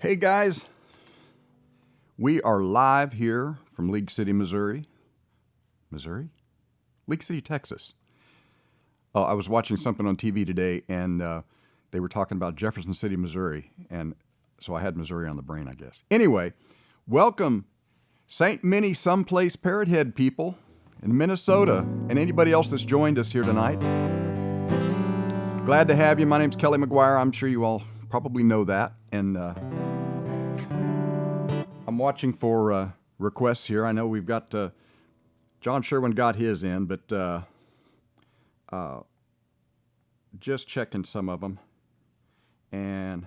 Hey guys, we are live here from League City, Missouri. League City, Texas. Oh, I was watching something on TV today, and they were talking about Jefferson City, Missouri, and so I had Missouri on the brain, I guess. Anyway, welcome, St. MinniSomeplace Parrot Head people in Minnesota, and anybody else that's joined us here tonight. Glad to have you. My name's Kelly McGuire. I'm sure you all probably know that, and I'm watching for requests here. I know we've got John Sherwin got his in, but just checking some of them, and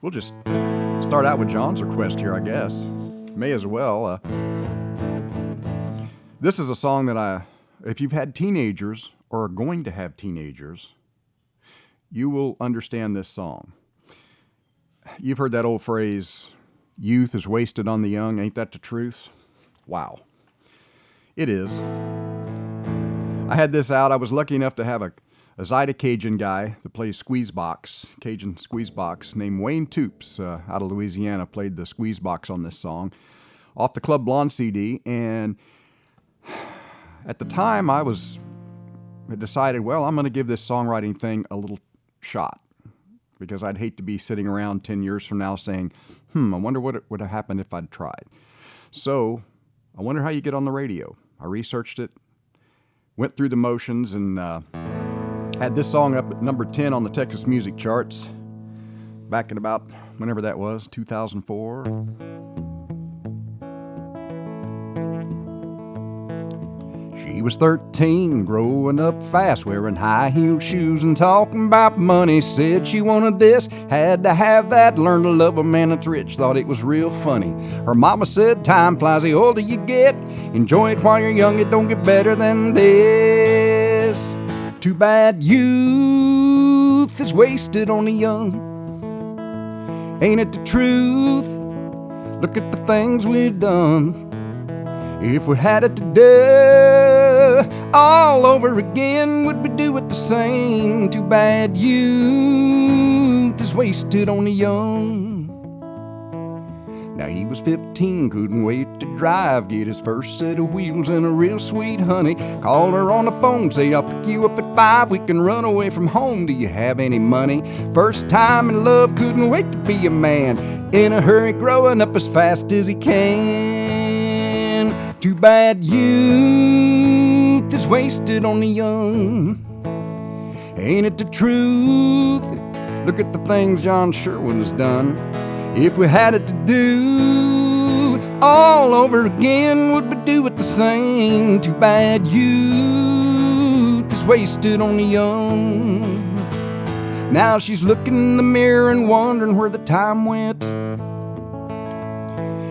we'll just start out with John's request here, I guess. May as well. This is a song that if you've had teenagers or are going to have teenagers, you will understand this song. You've heard that old phrase, youth is wasted on the young, ain't that the truth? Wow. It is. I had this out. I was lucky enough to have a Zyda Cajun guy that plays Cajun squeeze box, named Wayne Toops out of Louisiana, played the squeeze box on this song off the Club Blonde CD. And at the time, I decided, well, I'm going to give this songwriting thing a little shot, because I'd hate to be sitting around 10 years from now saying, I wonder what would have happened if I'd tried. So I wonder how you get on the radio. I researched it, went through the motions, and had this song up at number 10 on the Texas music charts back in about, whenever that was, 2004. She was 13, growing up fast, wearing high-heeled shoes and talking about money. Said she wanted this, had to have that, learned to love a man that's rich, thought it was real funny. Her mama said, time flies the older you get, enjoy it while you're young, it don't get better than this. Too bad youth is wasted on the young, ain't it the truth? Look at the things we've done. If we had it to do all over again, would we do it the same? Too bad youth is wasted on the young. Now he was 15, couldn't wait to drive, get his first set of wheels and a real sweet honey. Called her on the phone, say I'll pick you up at 5, we can run away from home, do you have any money? First time in love, couldn't wait to be a man, in a hurry growing up as fast as he can. Too bad youth is wasted on the young, ain't it the truth? Look at the things John Sherwin has done. If we had it to do all over again, would we do it the same? Too bad youth is wasted on the young. Now she's looking in the mirror and wondering where the time went,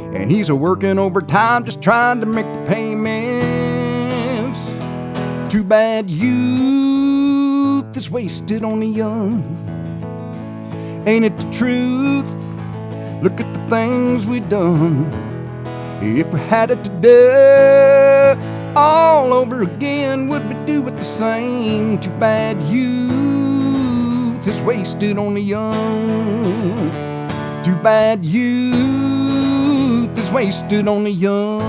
and he's a-working overtime just trying to make the payments. Too bad youth is wasted on the young, ain't it the truth? Look at the things we've done. If we had it to do all over again, would we do it the same? Too bad youth is wasted on the young. Too bad youth is wasted on the young.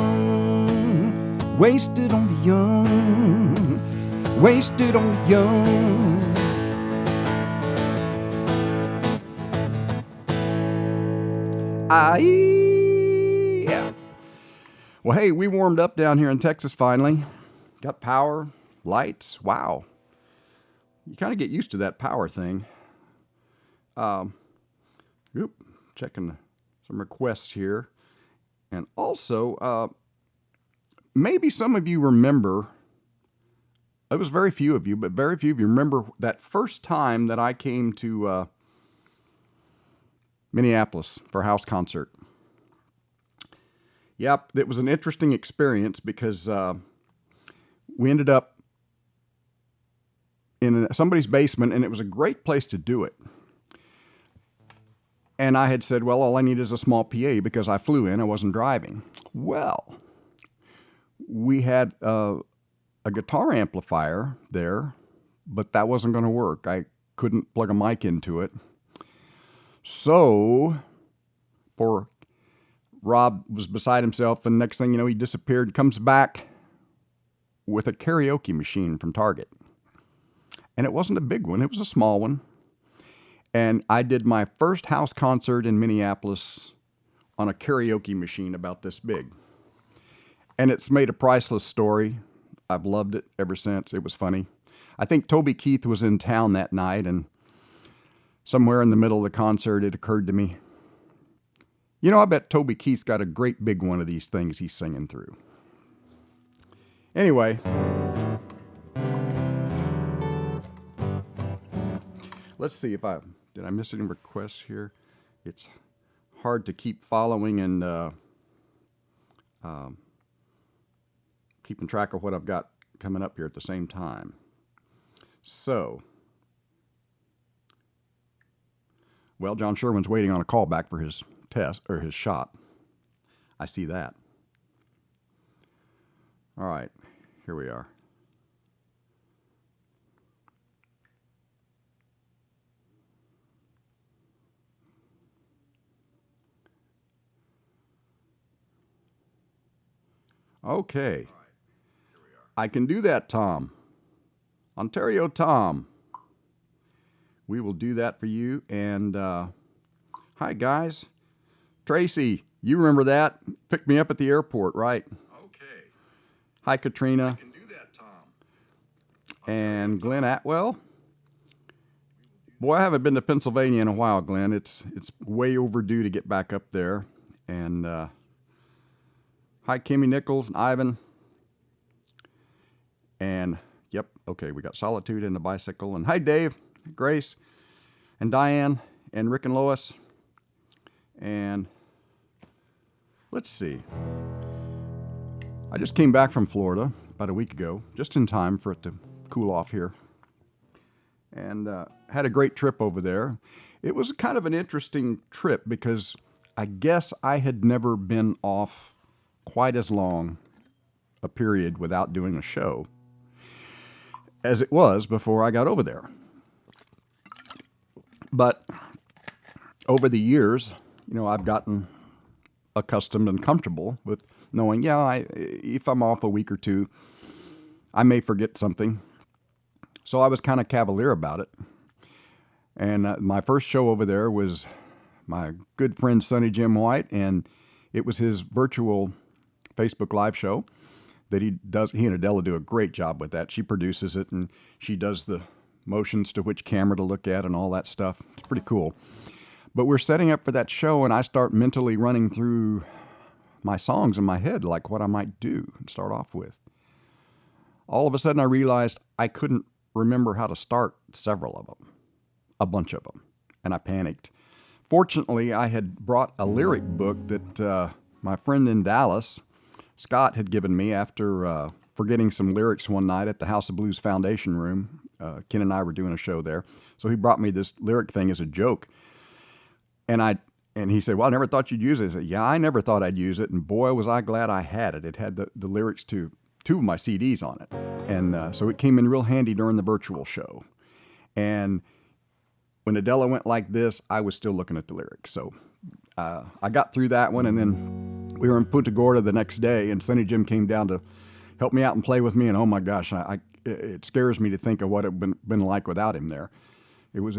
Wasted on the young. Wasted on the young. Yeah. Well, hey, we warmed up down here in Texas finally. Got power, lights. Wow. You kind of get used to that power thing. Checking some requests here. And also, maybe some of you remember, it was very few of you, but very few of you remember that first time that I came to Minneapolis for a house concert. Yep, it was an interesting experience because we ended up in somebody's basement, and it was a great place to do it. And I had said, well, all I need is a small PA because I flew in, I wasn't driving. Well, we had a guitar amplifier there, but that wasn't going to work. I couldn't plug a mic into it. So, poor Rob was beside himself, and next thing you know, he disappeared, comes back with a karaoke machine from Target. And it wasn't a big one, it was a small one. And I did my first house concert in Minneapolis on a karaoke machine about this big. And it's made a priceless story. I've loved it ever since. It was funny. I think Toby Keith was in town that night, and somewhere in the middle of the concert, it occurred to me, you know, I bet Toby Keith's got a great big one of these things he's singing through. Anyway, let's see if did I miss any requests here? It's hard to keep following and keeping track of what I've got coming up here at the same time. So, well, John Sherman's waiting on a call back for his test or his shot. I see that. All right, here we are. Okay. I can do that, Tom. Ontario Tom. We will do that for you. And hi, guys. Tracy, you remember that? Picked me up at the airport, right? Okay. Hi, Katrina. I can do that, Tom. And Glenn Atwell. Boy, I haven't been to Pennsylvania in a while, Glenn. It's way overdue to get back up there. And hi, Kimmy Nichols and Ivan. And yep, okay, we got Solitude and the Bicycle. And hi, Dave, Grace, and Diane, and Rick and Lois. And let's see. I just came back from Florida about a week ago, just in time for it to cool off here. And had a great trip over there. It was kind of an interesting trip because I guess I had never been off quite as long a period without doing a show as it was before I got over there. But over the years, you know, I've gotten accustomed and comfortable with knowing, if I'm off a week or two, I may forget something. So I was kind of cavalier about it. And my first show over there was my good friend Sonny Jim White, and it was his virtual Facebook Live show that he does. He and Adela do a great job with that. She produces it, and she does the motions to which camera to look at and all that stuff. It's pretty cool. But we're setting up for that show, and I start mentally running through my songs in my head, like what I might do and start off with. All of a sudden, I realized I couldn't remember how to start several of them, a bunch of them, and I panicked. Fortunately, I had brought a lyric book that my friend in Dallas, Scott, had given me after forgetting some lyrics one night at the House of Blues Foundation room. Ken and I were doing a show there. So he brought me this lyric thing as a joke. And he said, well, I never thought you'd use it. I said, yeah, I never thought I'd use it. And boy, was I glad I had it. It had the lyrics to two of my CDs on it. And so it came in real handy during the virtual show. And when Adela went like this, I was still looking at the lyrics. So I got through that one, and then we were in Punta Gorda the next day, and Sonny Jim came down to help me out and play with me, and oh my gosh, it scares me to think of what it would have been like without him there. It was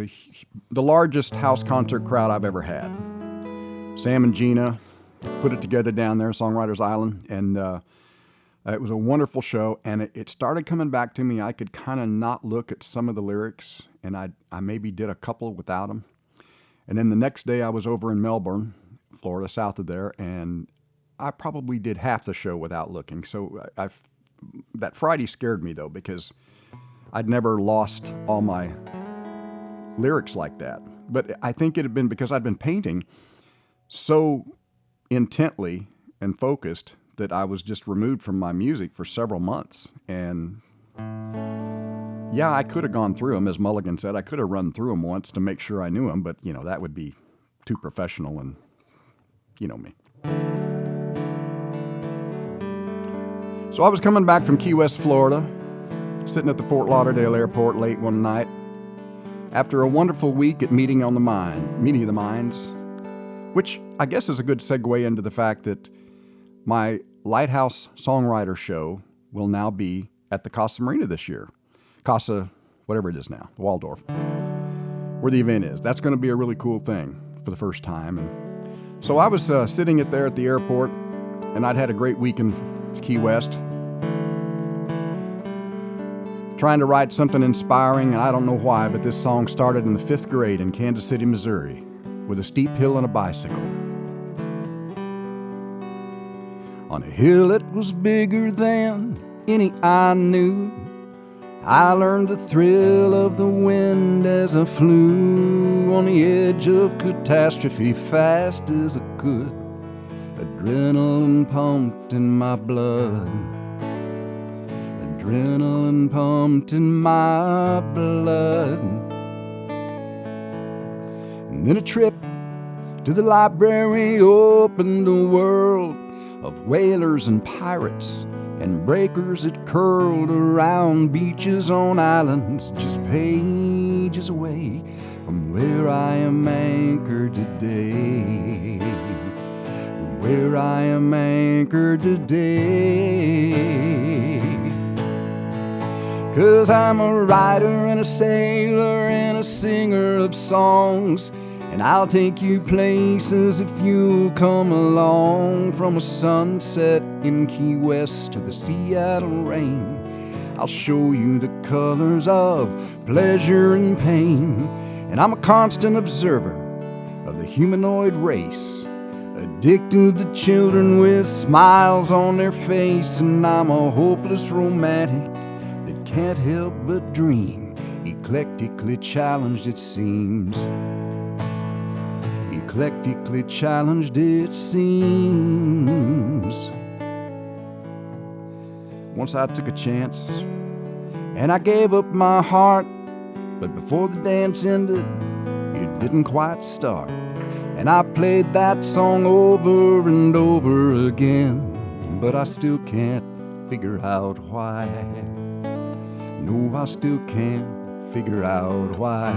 the largest house concert crowd I've ever had. Sam and Gina put it together down there, Songwriters Island, and it was a wonderful show, and it started coming back to me. I could kind of not look at some of the lyrics, and I maybe did a couple without them. And then the next day I was over in Melbourne, Florida, south of there, and I probably did half the show without looking. So that Friday scared me, though, because I'd never lost all my lyrics like that. But I think it had been because I'd been painting so intently and focused that I was just removed from my music for several months. And yeah, I could have gone through them, as Mulligan said. I could have run through them once to make sure I knew them, but, you know, that would be too professional, and you know me. So I was coming back from Key West, Florida, sitting at the Fort Lauderdale airport late one night, After a wonderful week at Meeting of the Minds, which I guess is a good segue into the fact that my Lighthouse Songwriter Show will now be at the Casa Marina this year. Casa, whatever it is now, the Waldorf, where the event is. That's going to be a really cool thing for the first time. And so I was sitting there at the airport, and I'd had a great week in Key West, trying to write something inspiring, and I don't know why, but this song started in the 5th grade in Kansas City, Missouri, with a steep hill and a bicycle. On a hill that was bigger than any I knew, I learned the thrill of the wind as I flew on the edge of catastrophe fast as I could. Adrenaline pumped in my blood. Adrenaline pumped in my blood. And then a trip to the library opened a world of whalers and pirates and breakers that curled around beaches on islands just pages away from where I am anchored today. Where I am anchored today. 'Cause I'm a writer and a sailor and a singer of songs, and I'll take you places if you'll come along. From a sunset in Key West to the Seattle rain, I'll show you the colors of pleasure and pain. And I'm a constant observer of the humanoid race, addicted to children with smiles on their face. And I'm a hopeless romantic that can't help but dream, eclectically challenged it seems. Eclectically challenged it seems. Once I took a chance and I gave up my heart, but before the dance ended, it didn't quite start. And I played that song over and over again, but I still can't figure out why. No, I still can't figure out why.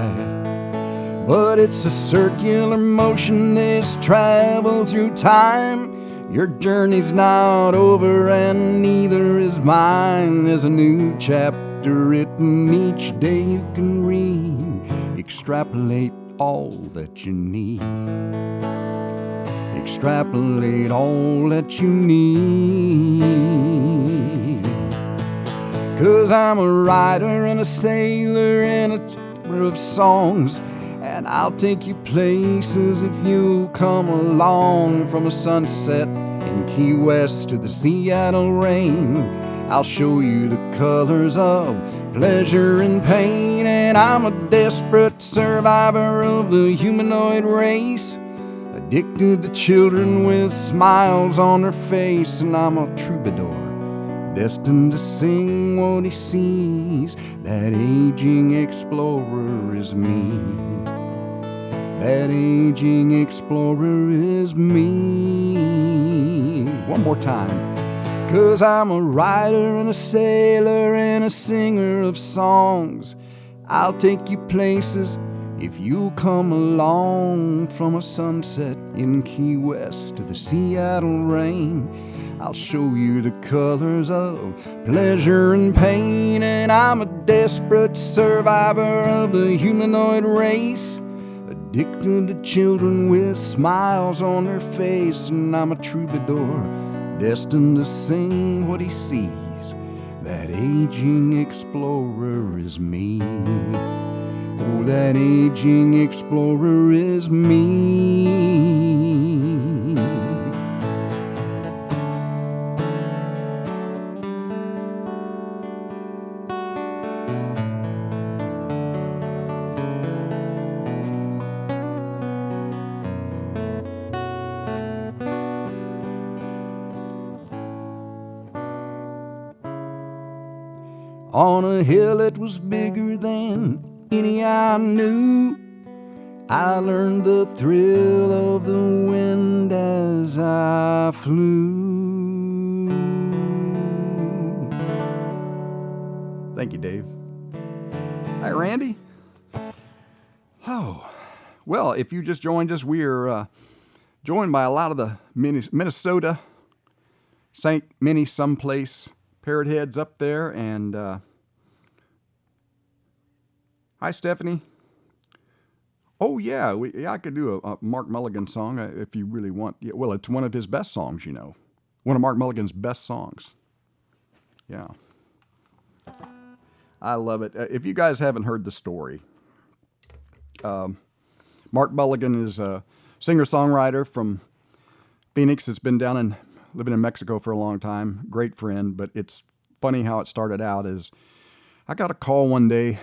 But it's a circular motion that's traveled through time. Your journey's not over and neither is mine. There's a new chapter written each day you can read. Extrapolate all that you need. Extrapolate all that you need. 'Cause I'm a writer and a sailor and a teller of songs, and I'll take you places if you'll come along. From a sunset in Key West to the Seattle rain, I'll show you the colors of pleasure and pain. And I'm a desperate survivor of the humanoid race, addicted to children with smiles on their face. And I'm a troubadour, destined to sing what he sees. That aging explorer is me. That aging explorer is me. One more time. 'Cause I'm a writer and a sailor and a singer of songs. I'll take you places if you'll come along. From a sunset in Key West to the Seattle rain, I'll show you the colors of pleasure and pain. And I'm a desperate survivor of the humanoid race, addicted to children with smiles on their face. And I'm a troubadour, destined to sing what he sees. That aging explorer is me. Oh, that aging explorer is me. On a hill that was bigger than any I knew, I learned the thrill of the wind as I flew. Thank you, Dave. Hi, Randy. Well, if you just joined us, we're joined by a lot of the Minnesota St. MinniSomeplace parrot heads up there. And hi, Stephanie. Oh, yeah, I could do a Mark Mulligan song if you really want. Yeah, well, it's one of his best songs, you know. One of Mark Mulligan's best songs. Yeah. I love it. If you guys haven't heard the story, Mark Mulligan is a singer-songwriter from Phoenix that's been living in Mexico for a long time. Great friend, but it's funny how it started out. Is I got a call one day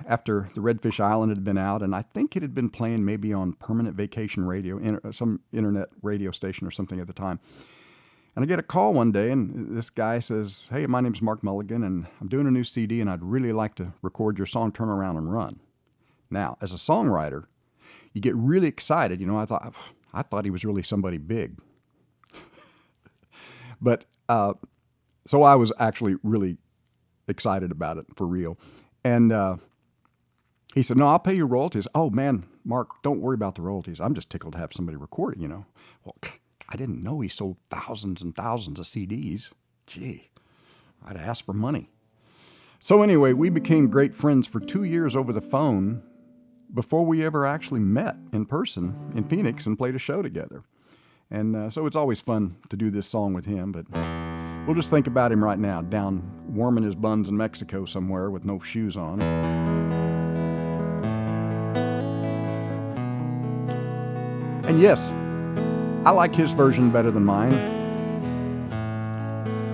after the Redfish Island had been out, and I think it had been playing maybe on Permanent Vacation Radio, some internet radio station or something at the time. And I get a call one day, and this guy says, "Hey, my name's Mark Mulligan, and I'm doing a new CD, and I'd really like to record your song, Turn Around and Run." Now, as a songwriter, you get really excited. You know, I thought he was really somebody big. But so I was actually really excited about it, for real. And he said, "No, I'll pay you royalties." "Oh, man, Mark, don't worry about the royalties. I'm just tickled to have somebody record it, you know." Well, I didn't know he sold thousands and thousands of CDs. Gee, I'd ask for money. So anyway, we became great friends for 2 years over the phone before we ever actually met in person in Phoenix and played a show together. And so it's always fun to do this song with him, but we'll just think about him right now, down warming his buns in Mexico somewhere with no shoes on. And yes, I like his version better than mine.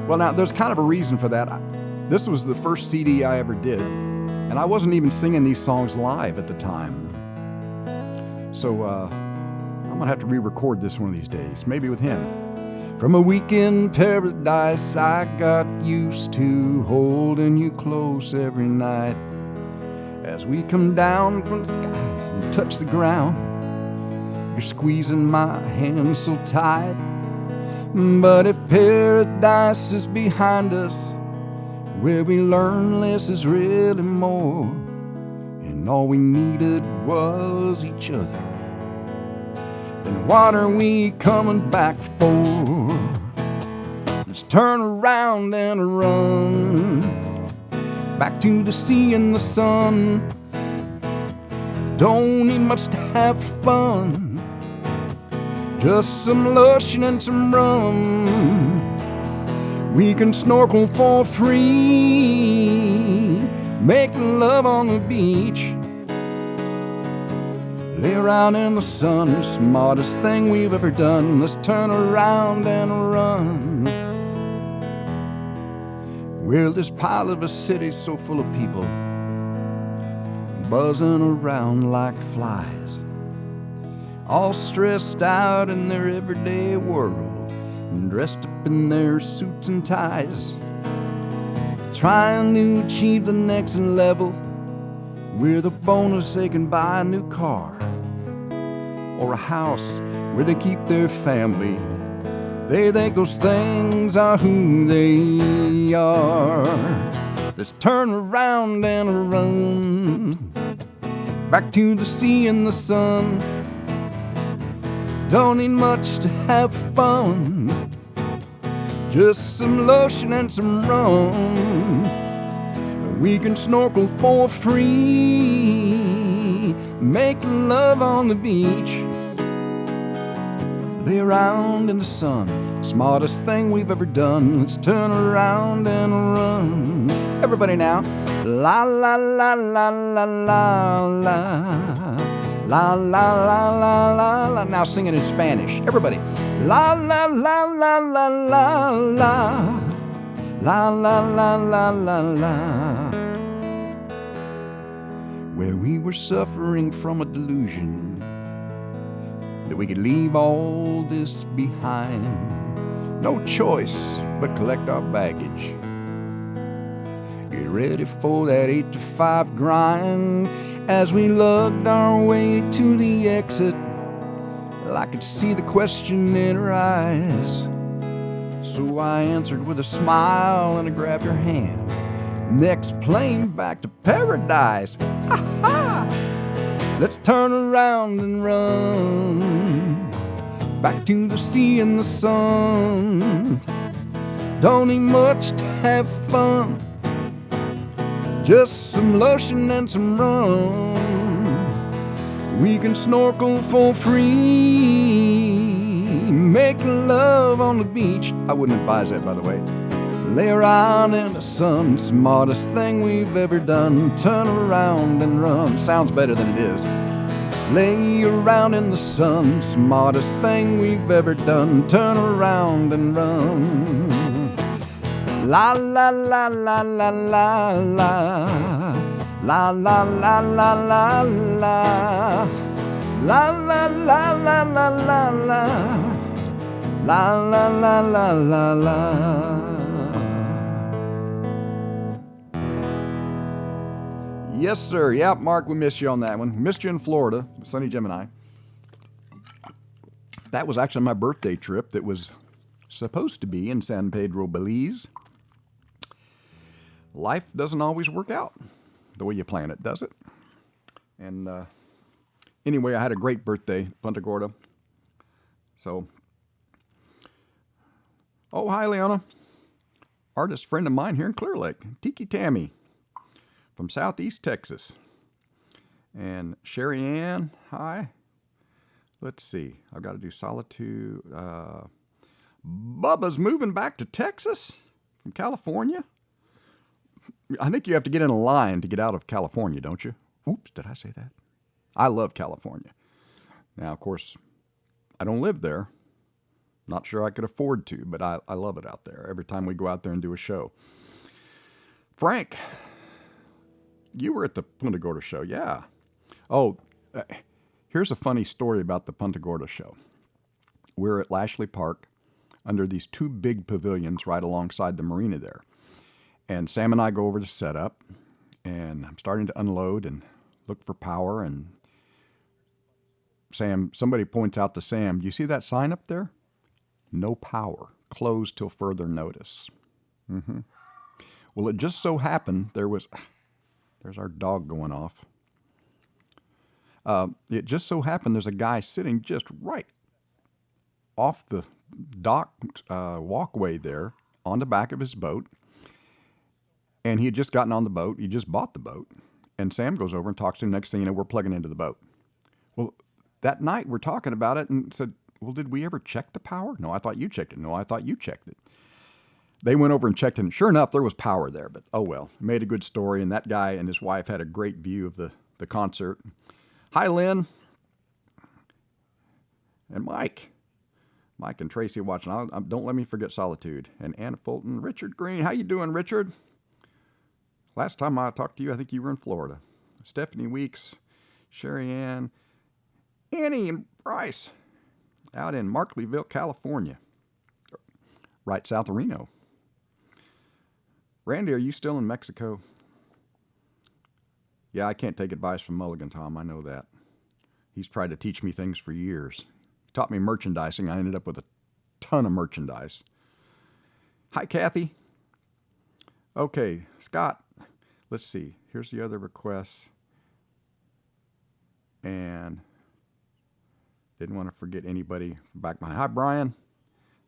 Well, now, there's kind of a reason for that. This was the first CD I ever did, and I wasn't even singing these songs live at the time. So I'm going to have to re-record this one of these days, maybe with him. From a week in paradise, I got used to holding you close every night. As we come down from the sky and touch the ground, you're squeezing my hand so tight. But if paradise is behind us, where we learn less is really more, and all we needed was each other, then what are we coming back for? Let's turn around and run back to the sea and the sun. Don't need much to have fun, just some lotion and some rum. We can snorkel for free, make love on the beach, lay around in the sun. Smartest thing we've ever done. Let's turn around and run. Well, this pile of a city's so full of people, buzzing around like flies, all stressed out in their everyday world, dressed up in their suits and ties, trying to achieve the next level with a bonus they can buy a new car or a house where they keep their family. They think those things are who they are. Let's turn around and run back to the sea and the sun. Don't need much to have fun, just some lotion and some rum. We can snorkel for free, make love on the beach, lay around in the sun. Smartest thing we've ever done. Let's turn around and run. Everybody now. La la la la la la la. La la la la la la. Now sing it in Spanish. Everybody. La la la la la la la. La la la la la la. Where we were suffering from a delusion that we could leave all this behind. No choice but collect our baggage. Get ready for that 8 to 5 grind. As we lugged our way to the exit, I could see the question in her eyes. So I answered with a smile and I grabbed her hand. Next plane back to paradise. Ha ha! Let's turn around and run back to the sea and the sun. Don't need much to have fun, just some lotion and some rum. We can snorkel for free, make love on the beach. I wouldn't advise that, by the way. Lay around in the sun, smartest thing we've ever done. Turn around and run. Sounds better than it is. Lay around in the sun, smartest thing we've ever done. Turn around and run. La la la la la la la. La la la la la la. La la la la la la la. La la la la la la. Yes, sir. Yeah, Mark, we missed you on that one. Missed you in Florida, sunny Gemini. That was actually my birthday trip that was supposed to be in San Pedro, Belize. Life doesn't always work out the way you plan it, does it? And anyway, I had a great birthday, Punta Gorda. So, oh, hi, Leona. Artist friend of mine here in Clear Lake, Tiki Tammy from Southeast Texas. And Sherry Ann, hi. Let's see, I've got to do Solitude. Bubba's moving back to Texas from California. I think you have to get in a line to get out of California, don't you? Oops, did I say that? I love California. Now, of course, I don't live there. Not sure I could afford to, but I love it out there every time we go out there and do a show. Frank, you were at the Punta Gorda show, yeah. Oh, here's a funny story about the Punta Gorda show. We're at Lashley Park under these two big pavilions right alongside the marina there. And Sam and I go over to set up, and I'm starting to unload and look for power. And somebody points out to Sam, you see that sign up there? No power, closed till further notice. Mm-hmm. Well, it just so happened there's our dog going off. It just so happened there's a guy sitting just right off the dock walkway there on the back of his boat. And he had just gotten on the boat. He just bought the boat. And Sam goes over and talks to him. Next thing you know, we're plugging into the boat. Well, that night we're talking about it and said, well, did we ever check the power? No, I thought you checked it. No, I thought you checked it. They went over and checked it, and sure enough, there was power there. But oh well, made a good story. And that guy and his wife had a great view of the concert. Hi, Lynn. And Mike. Mike and Tracy watching. Don't let me forget Solitude. And Anna Fulton, Richard Green. How you doing, Richard? Last time I talked to you, I think you were in Florida. Stephanie Weeks, Sherry Ann, Annie and Bryce out in Markleyville, California, right south of Reno. Randy, are you still in Mexico? Yeah, I can't take advice from Mulligan Tom. I know that. He's tried to teach me things for years. He taught me merchandising. I ended up with a ton of merchandise. Hi, Kathy. Okay, Scott. Let's see. Here's the other requests. And didn't want to forget anybody back behind. Hi, Brian,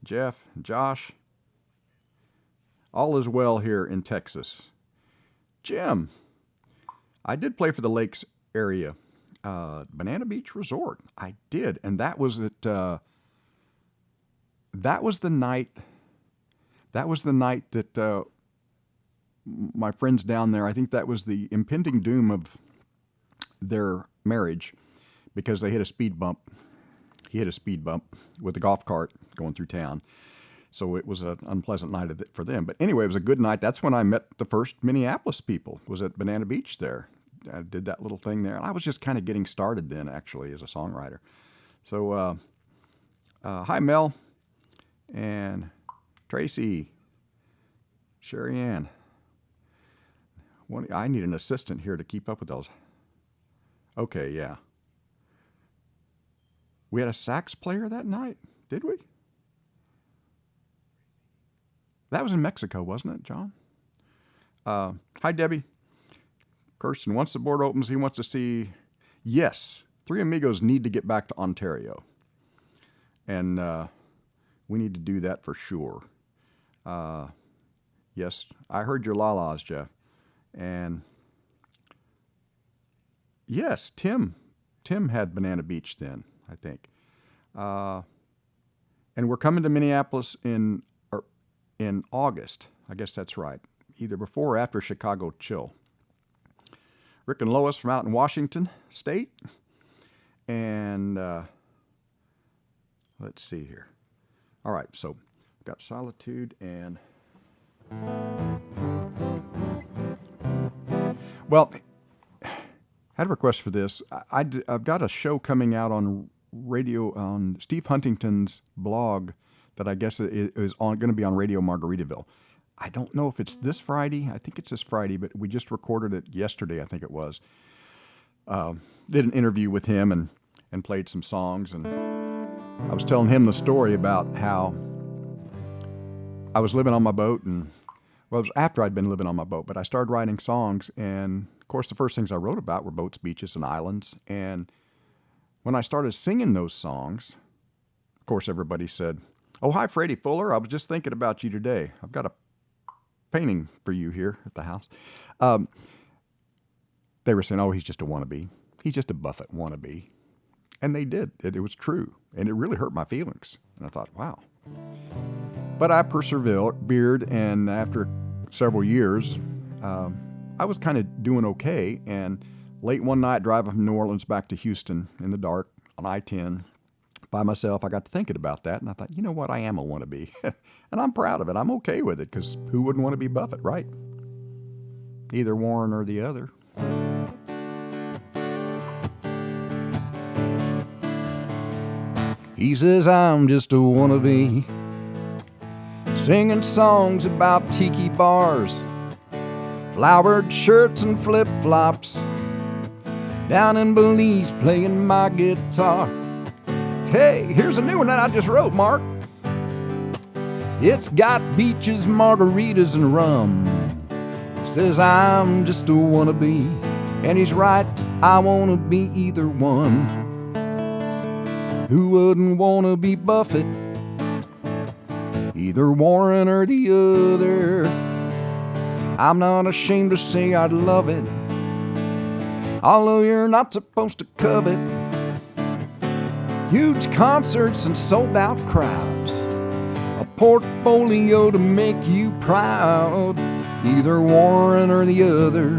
Jeff, Josh. All is well here in Texas. Jim, I did play for the Lakes area. Banana Beach Resort. I did. And that was at, that was the night that my friends down there, I think that was the impending doom of their marriage because they hit a speed bump. He hit a speed bump with a golf cart going through town. So it was an unpleasant night for them. But anyway, it was a good night. That's when I met the first Minneapolis people, was at Banana Beach there. I did that little thing there. I was just kind of getting started then, actually, as a songwriter. So, hi, Mel and Tracy, Sherry Ann. I need an assistant here to keep up with those. Okay, yeah. We had a sax player that night, did we? That was in Mexico, wasn't it, John? Hi, Debbie. Kirsten, once the board opens, he wants to see... Yes, Three Amigos need to get back to Ontario. And we need to do that for sure. Yes, I heard your la-las, Jeff. And yes, Tim had Banana Beach then, I think. And we're coming to Minneapolis in August. I guess that's right. Either before or after Chicago Chill. Rick and Lois from out in Washington State. And let's see here. All right, so we've got Solitude and... Well, I had a request for this. I've got a show coming out on radio on Steve Huntington's blog that I guess is going to be on Radio Margaritaville. I don't know if it's this Friday. I think it's this Friday, but we just recorded it yesterday, I think it was. Did an interview with him and played some songs. And I was telling him the story about how I was living on my boat. And, well, it was after I'd been living on my boat, but I started writing songs. And, of course, the first things I wrote about were boats, beaches, and islands. And when I started singing those songs, of course, everybody said, "Oh, hi, Freddie Fuller. I was just thinking about you today. I've got a painting for you here at the house." They were saying, "Oh, he's just a wannabe. He's just a Buffett wannabe." And they did. It was true. And it really hurt my feelings. And I thought, wow. But I persevered, and after several years, I was kind of doing okay. And late one night, driving from New Orleans back to Houston in the dark on I-10 by myself, I got to thinking about that. And I thought, you know what? I am a wannabe. And I'm proud of it. I'm okay with it, because who wouldn't want to be Buffett, right? Either Warren or the other. He says I'm just a wannabe, singing songs about tiki bars, flowered shirts and flip-flops, down in Belize playing my guitar. Hey, here's a new one that I just wrote, Mark. It's got beaches, margaritas, and rum. He says I'm just a wannabe, and he's right, I wanna be either one. Who wouldn't want to be Buffett? Either Warren or the other. I'm not ashamed to say I'd love it, although you're not supposed to covet huge concerts and sold-out crowds, a portfolio to make you proud. Either Warren or the other.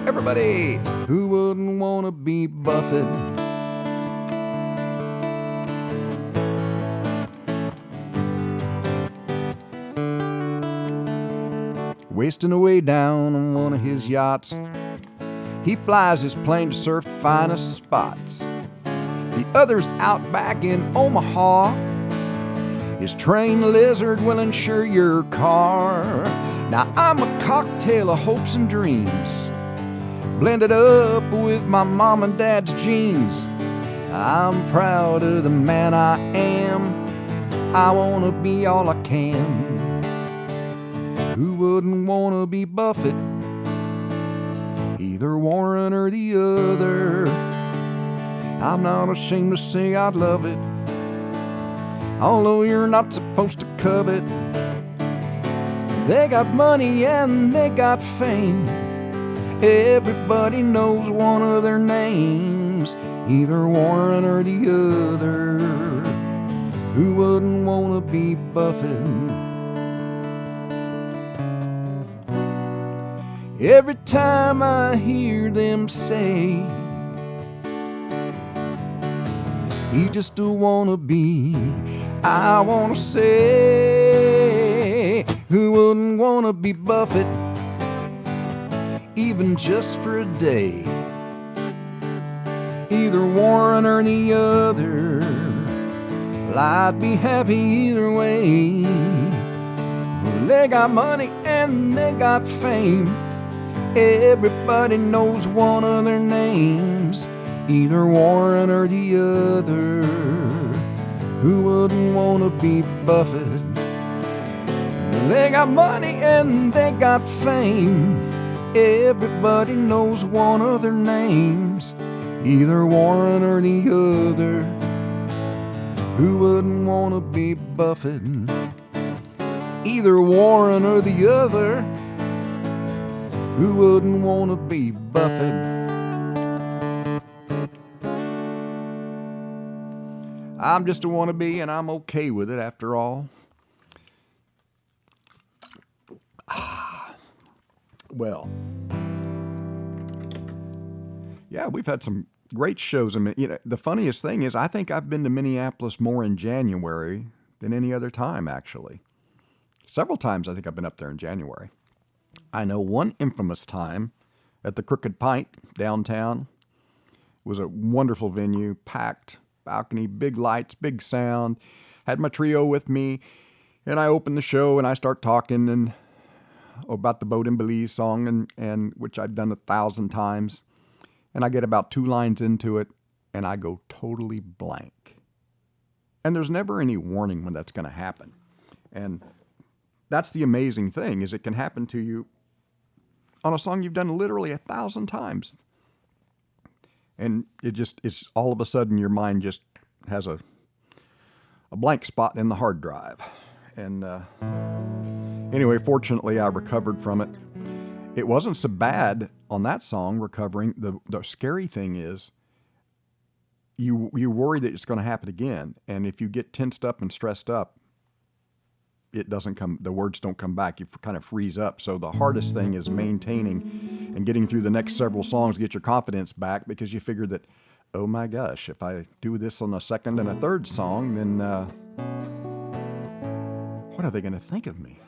Everybody, who wouldn't want to be Buffett? Wasting away down on one of his yachts, he flies his plane to surf the finest spots. The other's out back in Omaha. His trained lizard will insure your car. Now I'm a cocktail of hopes and dreams, blended up with my mom and dad's genes. I'm proud of the man I am. I wanna be all I can. Who wouldn't want to be Buffett? Either Warren or the other. I'm not ashamed to say I'd love it, although you're not supposed to covet. They got money and they got fame. Everybody knows one of their names. Either Warren or the other. Who wouldn't want to be Buffett? Every time I hear them say he just a wannabe, I wanna say, who wouldn't wanna be Buffett, even just for a day? Either Warren or the other. Well, I'd be happy either way. Well, they got money and they got fame. Everybody knows one of their names. Either Warren or the other. Who wouldn't want to be Buffett? They got money and they got fame. Everybody knows one of their names. Either Warren or the other. Who wouldn't want to be Buffett? Either Warren or the other. Who wouldn't want to be Buffett? I'm just a wannabe and I'm okay with it after all. Well, yeah, we've had some great shows. I mean, the funniest thing is I think I've been to Minneapolis more in January than any other time, actually. Several times I think I've been up there in January. I know one infamous time at the Crooked Pint downtown. It was a wonderful venue, packed, balcony, big lights, big sound. Had my trio with me, and I opened the show and I start talking and about the Boat in Belize song, and which I've done 1,000 times. And I get about 2 lines into it, and I go totally blank. And there's never any warning when that's going to happen. And that's the amazing thing, is it can happen to you on a song you've done literally 1,000 times. And it's all of a sudden your mind just has a blank spot in the hard drive. And anyway, fortunately, I recovered from it. It wasn't so bad on that song, recovering. The scary thing is you worry that it's going to happen again. And if you get tensed up and stressed up, the words don't come back. You kind of freeze up. So the hardest thing is maintaining and getting through the next several songs to get your confidence back, because you figure that, oh my gosh, if I do this on a second and a third song, then what are they going to think of me?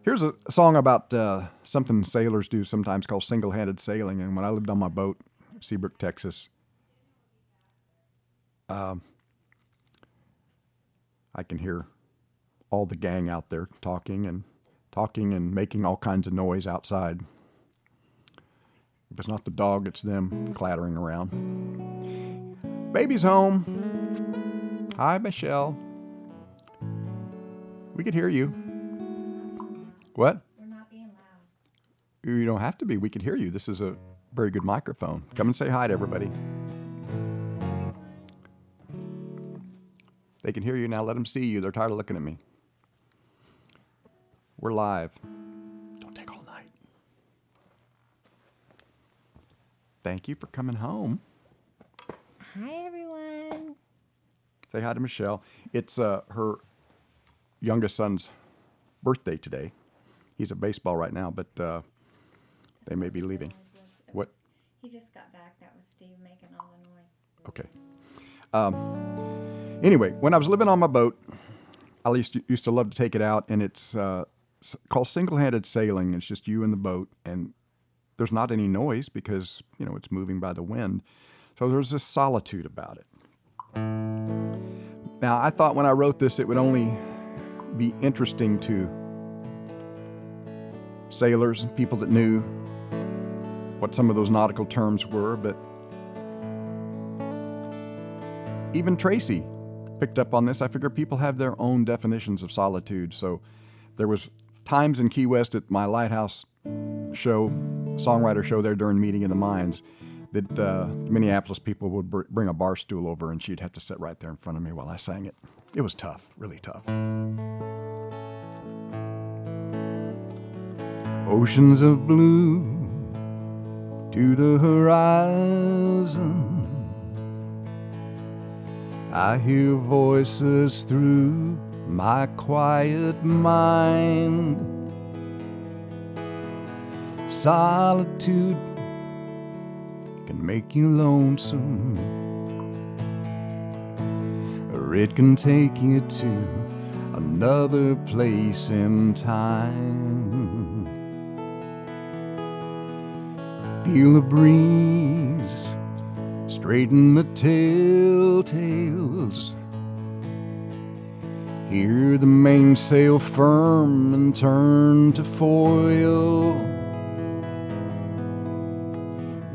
Here's a song about something sailors do sometimes called single-handed sailing. And when I lived on my boat, Seabrook, Texas, I can hear all the gang out there talking and making all kinds of noise outside. If it's not the dog, it's them clattering around. Baby's home. Hi, Michelle. We could hear you. What? We're not being loud. You don't have to be. We can hear you. This is a very good microphone. Come and say hi to everybody. They can hear you now. Let them see you. They're tired of looking at me. We're live. Don't take all night. Thank you for coming home. Hi, everyone. Say hi to Michelle. It's her youngest son's birthday today. He's at baseball right now, but they may be leaving. What? He just got back. That was Steve making all the noise. Okay. Anyway, when I was living on my boat, I used to love to take it out, and it's called single-handed sailing. It's just you and the boat, and there's not any noise because, it's moving by the wind. So there's this solitude about it. Now, I thought when I wrote this, it would only be interesting to sailors, people that knew what some of those nautical terms were, but even Tracy picked up on this. I figure people have their own definitions of solitude. So there was times in Key West at my Lighthouse show, songwriter show there during Meeting in the Mines, that Minneapolis people would bring a bar stool over and she'd have to sit right there in front of me while I sang it. It was tough, really tough. Oceans of blue to the horizon, I hear voices through my quiet mind. Solitude can make you lonesome, or it can take you to another place in time. Feel the breeze straighten the telltales, hear the mainsail firm and turn to foil.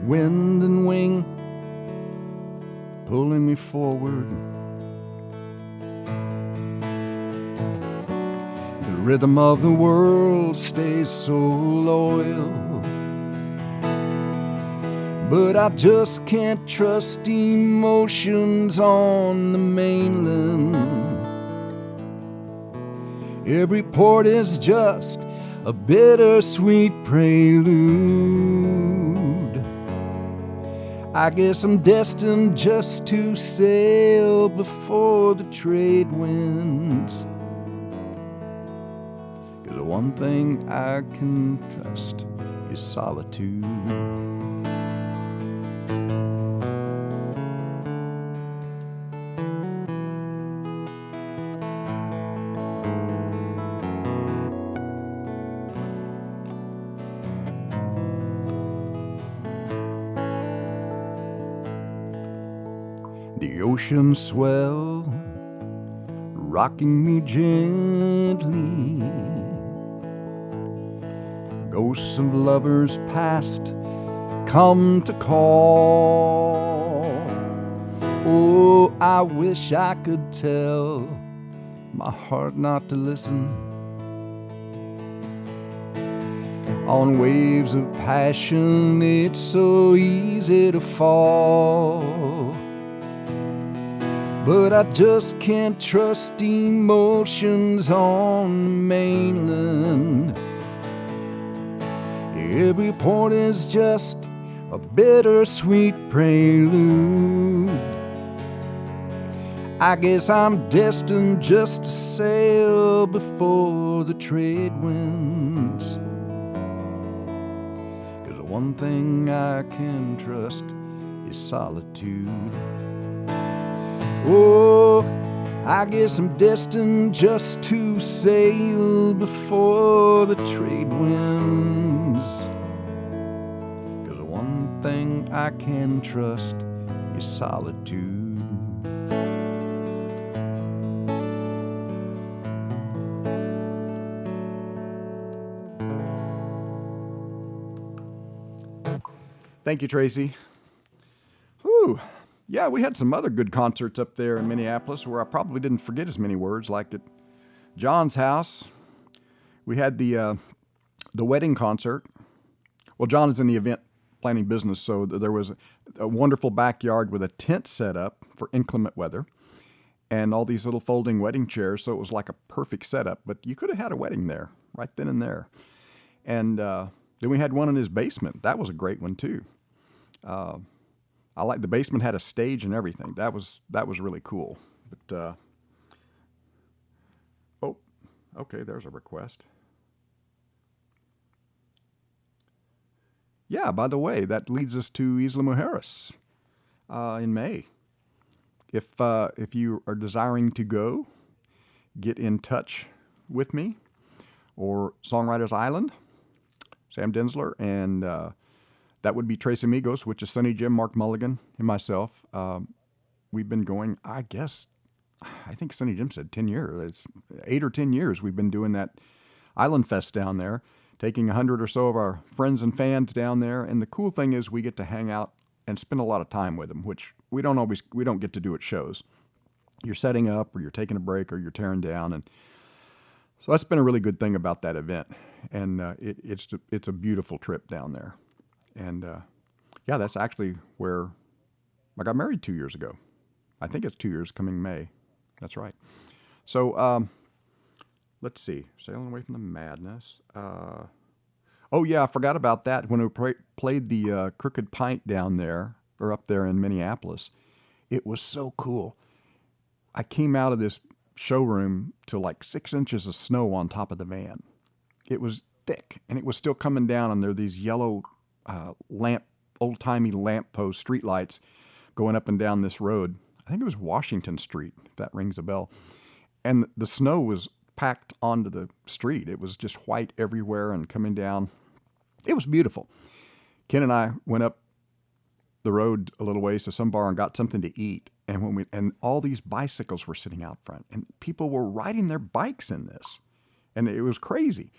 Wind and wing pulling me forward, the rhythm of the world stays so loyal. But I just can't trust emotions on the mainland. Every port is just a bittersweet prelude. I guess I'm destined just to sail before the trade winds. 'Cause the one thing I can trust is solitude. The ocean swell rocking me gently. Ghosts of lovers past come to call. Oh, I wish I could tell my heart not to listen. On waves of passion, it's so easy to fall. But I just can't trust emotions on the mainland. Every port is just a bittersweet prelude. I guess I'm destined just to sail before the trade winds. 'Cause the one thing I can trust is solitude. Oh, I guess I'm destined just to sail before the trade winds. 'Cause the one thing I can trust is solitude. Thank you, Tracy. Whew. Yeah, we had some other good concerts up there in Minneapolis where I probably didn't forget as many words, like at John's house. We had the wedding concert. Well, John is in the event planning business, so there was a wonderful backyard with a tent set up for inclement weather and all these little folding wedding chairs, so it was like a perfect setup. But you could have had a wedding there, right then and there. And then we had one in his basement. That was a great one, too. I like the basement had a stage and everything. That was really cool. But oh, okay, there's a request. Yeah, by the way, that leads us to Isla Mujeres in May. If you are desiring to go, get in touch with me or Songwriters Island, Sam Densler, and that would be Tres Amigos, which is Sonny Jim, Mark Mulligan, and myself. We've been going, I think Sonny Jim said 10 years. It's 8 or 10 years we've been doing that Island Fest down there, taking 100 or so of our friends and fans down there. And the cool thing is we get to hang out and spend a lot of time with them, which we don't get to do at shows. You're setting up, or you're taking a break, or you're tearing down. And so that's been a really good thing about that event. And it's a beautiful trip down there. And yeah, that's actually where I got married 2 years ago. I think it's 2 years coming May. That's right. So let's see. Sailing Away from the Madness. Oh, yeah, I forgot about that. When we played the Crooked Pint down there, or up there in Minneapolis, it was so cool. I came out of this showroom to like 6 inches of snow on top of the van. It was thick, and it was still coming down, and there are these yellow old-timey lamp post street lights going up and down this road. I think it was Washington Street, if that rings a bell. And the snow was packed onto the street. It was just white everywhere and coming down. It was beautiful. Ken and I went up the road a little ways to some bar and got something to eat. And all these bicycles were sitting out front, and people were riding their bikes in this, and it was crazy.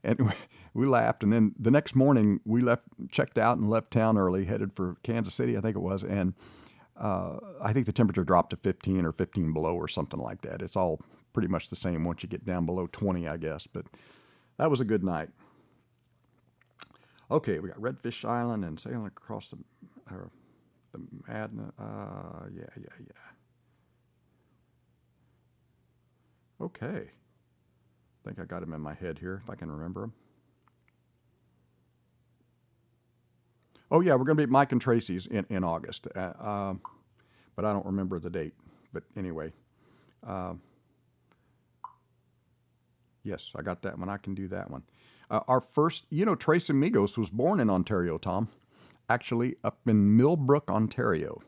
And we laughed, and then the next morning we checked out and left town early, headed for Kansas City, I think it was, and I think the temperature dropped to 15 or 15 below or something like that. It's all pretty much the same once you get down below 20, I guess, but that was a good night. Okay, we got Redfish Island and sailing across the the Madness. Yeah. Okay. I think I got him in my head here, if I can remember him. Oh, yeah, we're going to be at Mike and Tracy's in August. But I don't remember the date. But anyway. Yes, I got that one. I can do that one. Our first, Trace Amigos was born in Ontario, Tom. Actually, up in Millbrook, Ontario,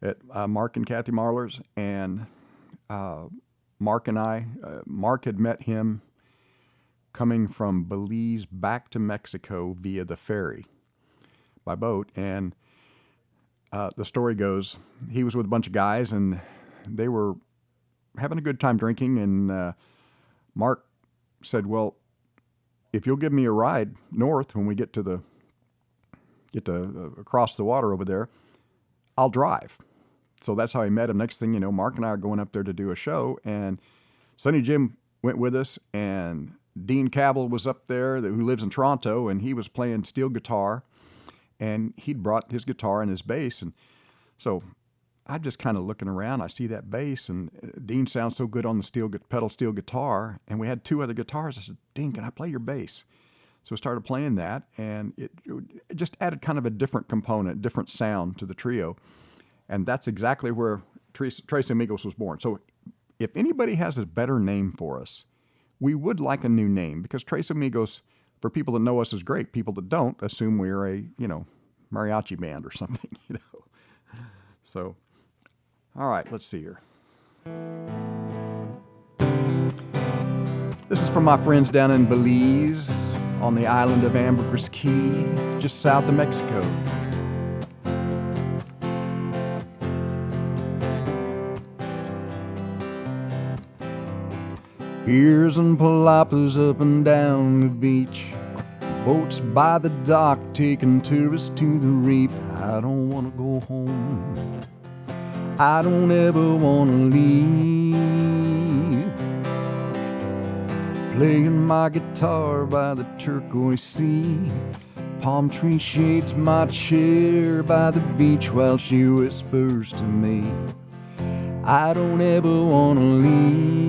at Mark and Kathy Marler's. And Mark and I, Mark had met him coming from Belize back to Mexico via the ferry by boat. And the story goes, he was with a bunch of guys, and they were having a good time drinking. And Mark said, well, if you'll give me a ride north when we get to across the water over there, I'll drive. So that's how I met him. Next thing you know, Mark and I are going up there to do a show, and Sonny Jim went with us, and Dean Cabell was up there, who lives in Toronto, and he was playing steel guitar, and he'd brought his guitar and his bass. And so I'm just kind of looking around. I see that bass, and Dean sounds so good on the pedal steel guitar, and we had two other guitars. I said, Dean, can I play your bass? So I started playing that, and it just added kind of a different component, different sound to the trio. And that's exactly where Trace Amigos was born. So if anybody has a better name for us, we would like a new name, because Trace Amigos, for people that know us, is great. People that don't assume we're a, mariachi band or something, So, all right, let's see here. This is from my friends down in Belize on the island of Ambergris Caye, just south of Mexico. Piers and palapas up and down the beach, boats by the dock taking tourists to the reef. I don't want to go home, I don't ever want to leave. Playing my guitar by the turquoise sea, palm tree shades my chair by the beach while she whispers to me, I don't ever want to leave.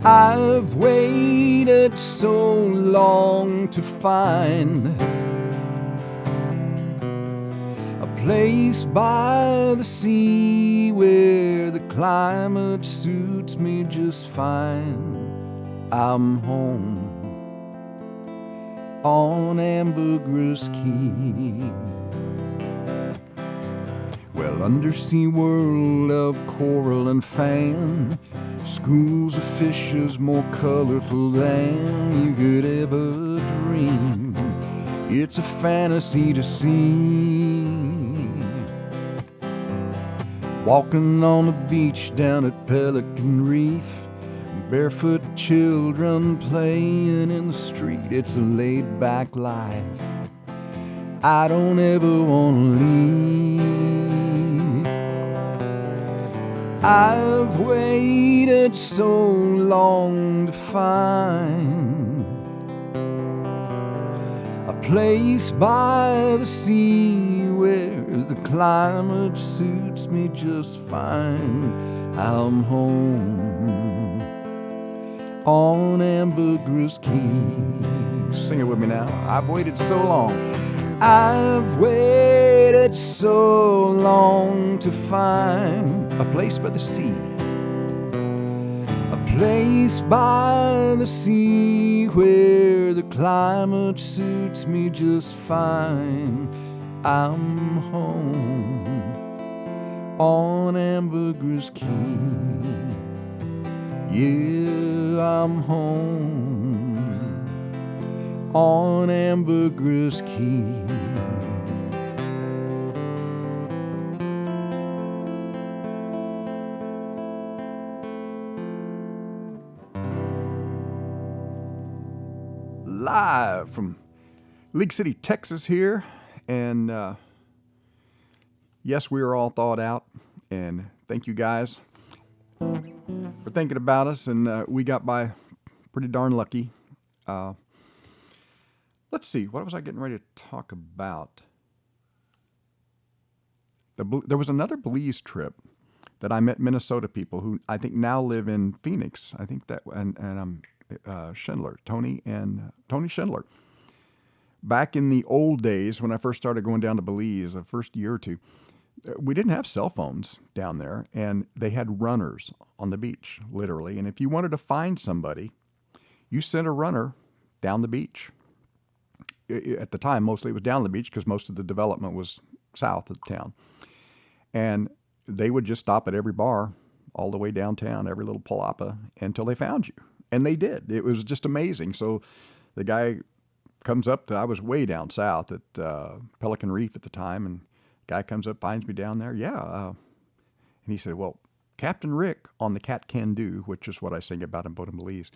I've waited so long to find a place by the sea where the climate suits me just fine. I'm home on Ambergris Caye. Well, undersea world of coral and fan, schools of fishes more colorful than you could ever dream. It's a fantasy to see, walking on the beach down at Pelican Reef, barefoot children playing in the street. It's a laid-back life, I don't ever want to leave. I've waited so long to find a place by the sea where the climate suits me just fine. I'm home on Ambergris Caye. Sing it with me now. I've waited so long. I've waited so long to find a place by the sea, a place by the sea where the climate suits me just fine. I'm home on Ambergris Caye. Yeah, I'm home on Ambergris Caye. Live from League City, Texas here, and yes, we are all thawed out, and thank you guys for thinking about us, and we got by pretty darn lucky. let's see, what was I getting ready to talk about? There was another Belize trip that I met Minnesota people who I think now live in Phoenix. I think that, and Schindler, Tony Schindler. Back in the old days when I first started going down to Belize, the first year or two, we didn't have cell phones down there, and they had runners on the beach, literally. And if you wanted to find somebody, you sent a runner down the beach. At the time, mostly it was down the beach because most of the development was south of the town. And they would just stop at every bar all the way downtown, every little palapa, until they found you. And they did. It was just amazing. So the guy comes up I was way down south at Pelican Reef at the time, and guy comes up, finds me down there. And he said, well, Captain Rick on the Cat Can Do, which is what I sing about in Boat and Belize.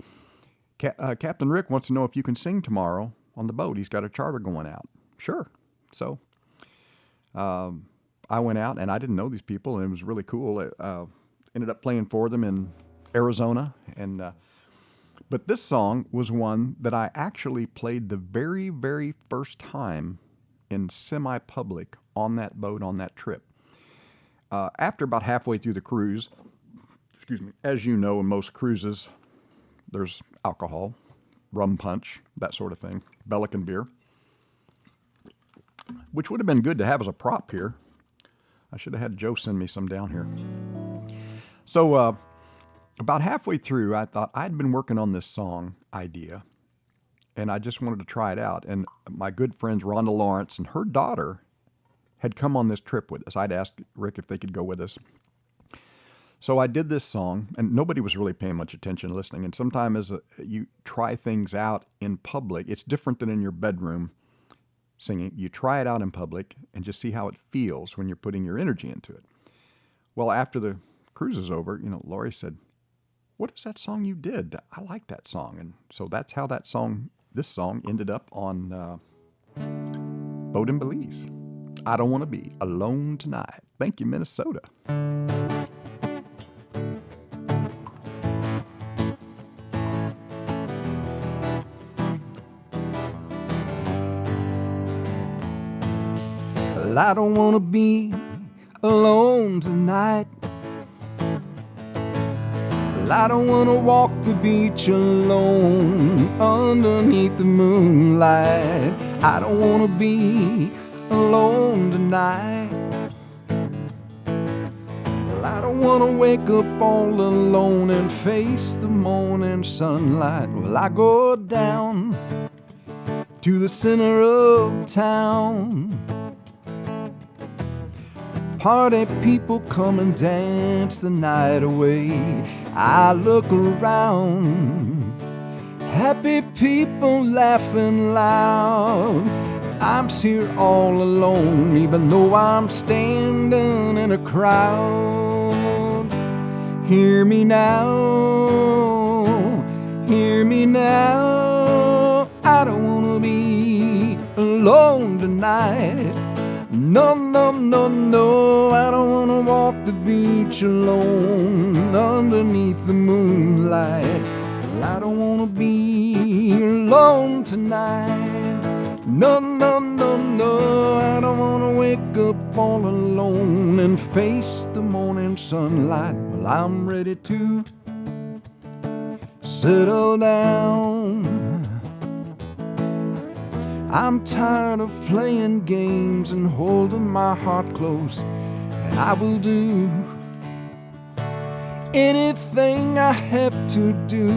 Captain Rick wants to know if you can sing tomorrow on the boat. He's got a charter going out. Sure. So I went out, and I didn't know these people, and it was really cool. Ended up playing for them in Arizona. But this song was one that I actually played the very, very first time in semi-public on that boat on that trip. After about halfway through the cruise, as you know, in most cruises, there's alcohol, rum punch, that sort of thing, Belican beer, which would have been good to have as a prop here. I should have had Joe send me some down here. So about halfway through, I thought I'd been working on this song idea, and I just wanted to try it out. And my good friends Rhonda Lawrence and her daughter had come on this trip with us. I'd asked Rick if they could go with us. So I did this song, and nobody was really paying much attention listening. And sometimes you try things out in public, it's different than in your bedroom singing. You try it out in public and just see how it feels when you're putting your energy into it. Well, after the cruise is over, Lori said, what is that song you did? I like that song. And so that's how this song ended up on Boat and Belize. I Don't Want to Be Alone Tonight. Thank you, Minnesota. Well, I don't want to be alone tonight. Well, I don't want to walk the beach alone underneath the moonlight. I don't want to be alone tonight. Well, I don't want to wake up all alone and face the morning sunlight. Well, I go down to the center of town. Party people come and dance the night away. I look around, happy people laughing loud. I'm here all alone, even though I'm standing in a crowd. Hear me now, hear me now. I don't wanna be alone tonight. No, no, no, no, I don't wanna walk the beach alone underneath the moonlight. Well, I don't wanna be alone tonight. No, no, no, no, I don't wanna wake up all alone and face the morning sunlight. Well, I'm ready to settle down. I'm tired of playing games and holding my heart close, and I will do anything I have to do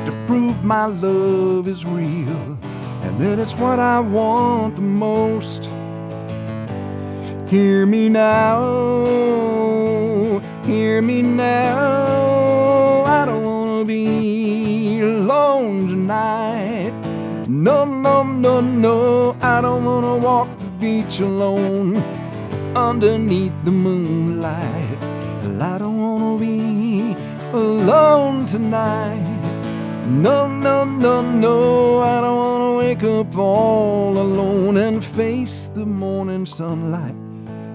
to prove my love is real and that it's what I want the most. Hear me now, hear me now. I don't wanna be alone tonight. No, no, no, no, I don't wanna walk the beach alone underneath the moonlight. Well, I don't wanna be alone tonight. No, no, no, no, I don't wanna wake up all alone and face the morning sunlight.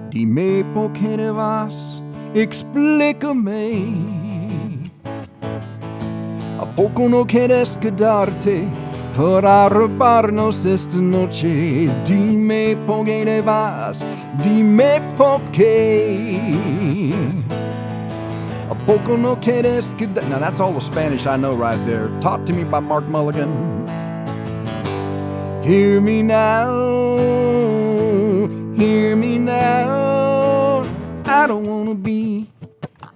Dime por qué te vas, explícame. ¿A poco no quieres quedarte Por arrobarnos esta noche, dime por qué te vas, dime por qué. ¿A poco no quieres que... Now that's all the Spanish I know right there. Taught to me by Mark Mulligan. Hear me now, hear me now. I don't wanna be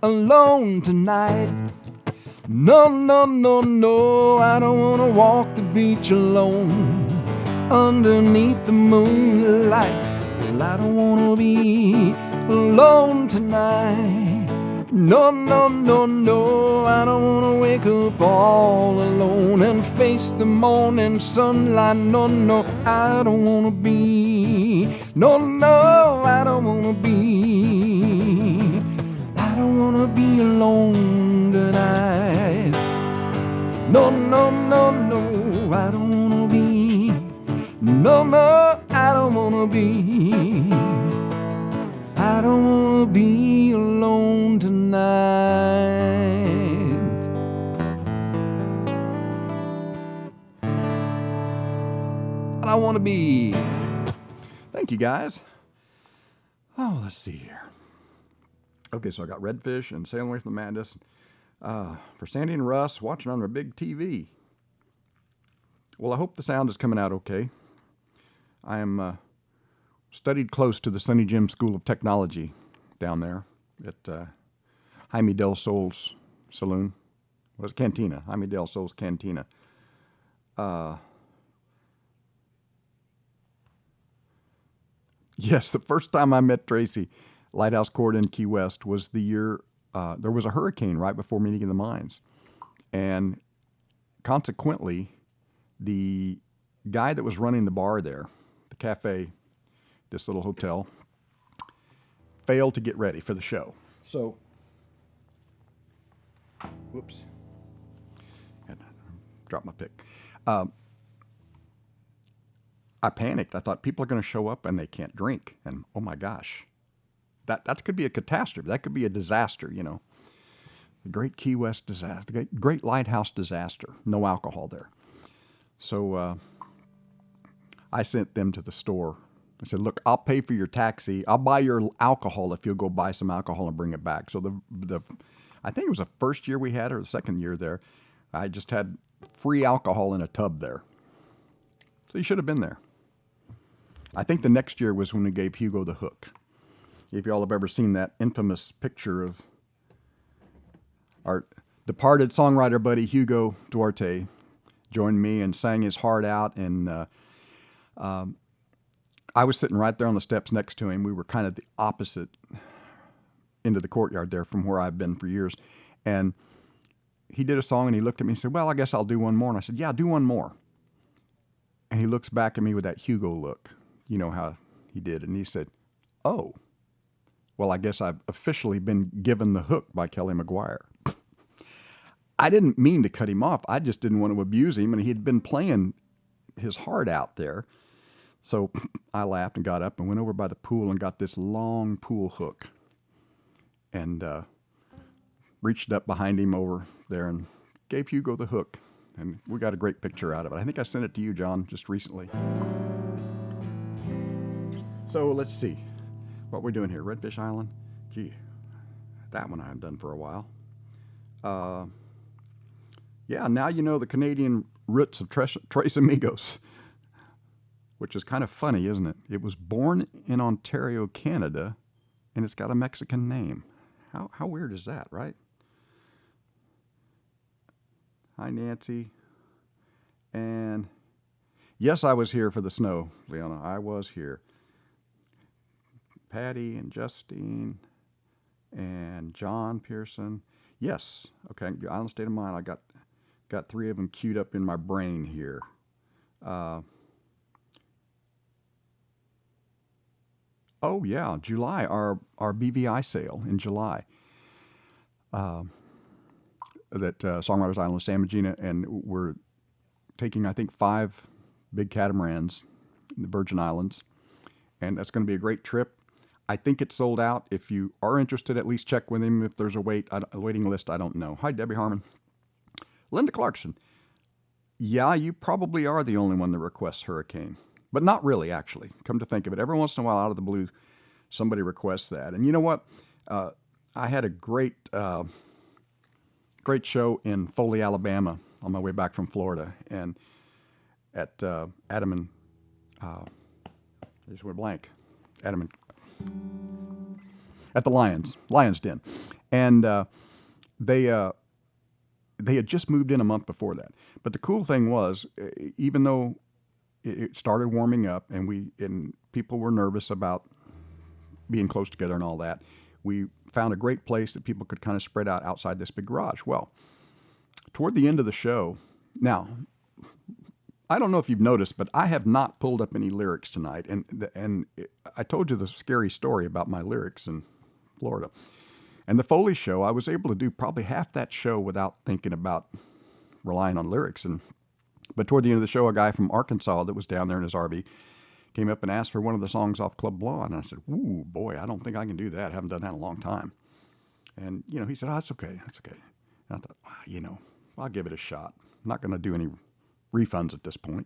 alone tonight. No, no, no, no, I don't wanna walk the beach alone underneath the moonlight. Well, I don't wanna be alone tonight. No, no, no, no, I don't wanna wake up all alone and face the morning sunlight. No, no, I don't wanna be. No, no, I don't wanna be. I don't wanna be alone tonight. No, no, no, no, I don't wanna be. No, no, I don't wanna be. I don't wanna be alone tonight. I don't wanna be. Thank you, guys. Oh, let's see here. Okay, so I got Redfish and Sailing Away from the Madness. For Sandy and Russ, watching on their big TV. Well, I hope the sound is coming out okay. I am studied close to the Sunny Jim School of Technology down there at Jaime Del Sol's Saloon. It was Cantina, Jaime Del Sol's Cantina. Yes, the first time I met Tracy, Lighthouse Court in Key West, was the year there was a hurricane right before Meeting of the Minds. And consequently, the guy that was running the bar there, the cafe, this little hotel, failed to get ready for the show. So, whoops, had to drop my pick. I panicked. I thought people are going to show up and they can't drink. And oh my gosh, that could be a catastrophe. That could be a disaster, you know. The great Key West disaster, the great lighthouse disaster. No alcohol there. So I sent them to the store. I said, look, I'll pay for your taxi. I'll buy your alcohol if you'll go buy some alcohol and bring it back. So I think it was the first year we had or the second year there. I just had free alcohol in a tub there. So you should have been there. I think the next year was when we gave Hugo the hook. If y'all have ever seen that infamous picture of our departed songwriter buddy Hugo Duarte, joined me and sang his heart out. And I was sitting right there on the steps next to him. We were kind of the opposite end of the courtyard there from where I've been for years. And he did a song and he looked at me and said, well, I guess I'll do one more. And I said, yeah, do one more. And he looks back at me with that Hugo look. You know how he did. And he said, oh, well, I guess I've officially been given the hook by Kelly McGuire. I didn't mean to cut him off. I just didn't want to abuse him. And he had been playing his heart out there. So I laughed and got up and went over by the pool and got this long pool hook. And reached up behind him over there and gave Hugo the hook. And we got a great picture out of it. I think I sent it to you, John, just recently. So let's see what we're doing here. Redfish Island. Gee, that one I haven't done for a while. Yeah, now you know the Canadian roots of Tres Amigos, which is kind of funny, isn't it? It was born in Ontario, Canada, and it's got a Mexican name. How weird is that, right? Hi, Nancy. And yes, I was here for the snow, Leona. I was here. Patty and Justine and John Pearson. Yes. Okay. Island State of Mind. I got three of them queued up in my brain here. Oh yeah, July. Our BVI sale in July. That Songwriters Island, San Magina, and we're taking, I think, 5 big catamarans in the Virgin Islands, and that's going to be a great trip. I think it's sold out. If you are interested, at least check with him. If there's a waiting list, I don't know. Hi, Debbie Harmon. Linda Clarkson. Yeah, you probably are the only one that requests Hurricane. But not really, actually. Come to think of it, every once in a while, out of the blue, somebody requests that. And you know what? I had a great show in Foley, Alabama on my way back from Florida. And at Adam and... I just went blank. Adam and... At the Lions Den. And they had just moved in a month before that. But the cool thing was, even though it started warming up and people were nervous about being close together and all that, we found a great place that people could kind of spread out outside this big garage. Well, toward the end of the show, now, I don't know if you've noticed, but I have not pulled up any lyrics tonight. And I told you the scary story about my lyrics in Florida. And the Foley show, I was able to do probably half that show without thinking about relying on lyrics. But toward the end of the show, a guy from Arkansas that was down there in his RV came up and asked for one of the songs off Club Blonde. And I said, ooh, boy, I don't think I can do that. I haven't done that in a long time. And, he said, oh, that's okay. That's okay. And I thought, wow, I'll give it a shot. I'm not going to do any refunds at this point.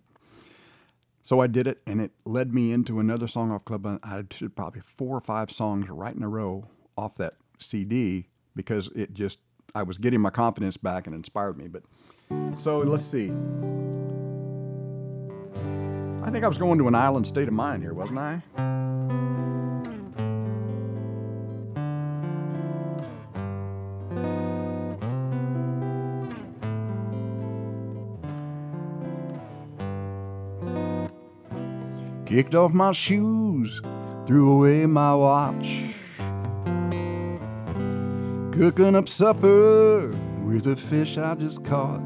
So I did it, and it led me into another song off Club Blonde. I did probably 4 or 5 songs right in a row off that CD because I was getting my confidence back and inspired me. But so let's see. I think I was going to an island state of mind here, wasn't I? Kicked off my shoes, threw away my watch, cooking up supper with the fish I just caught,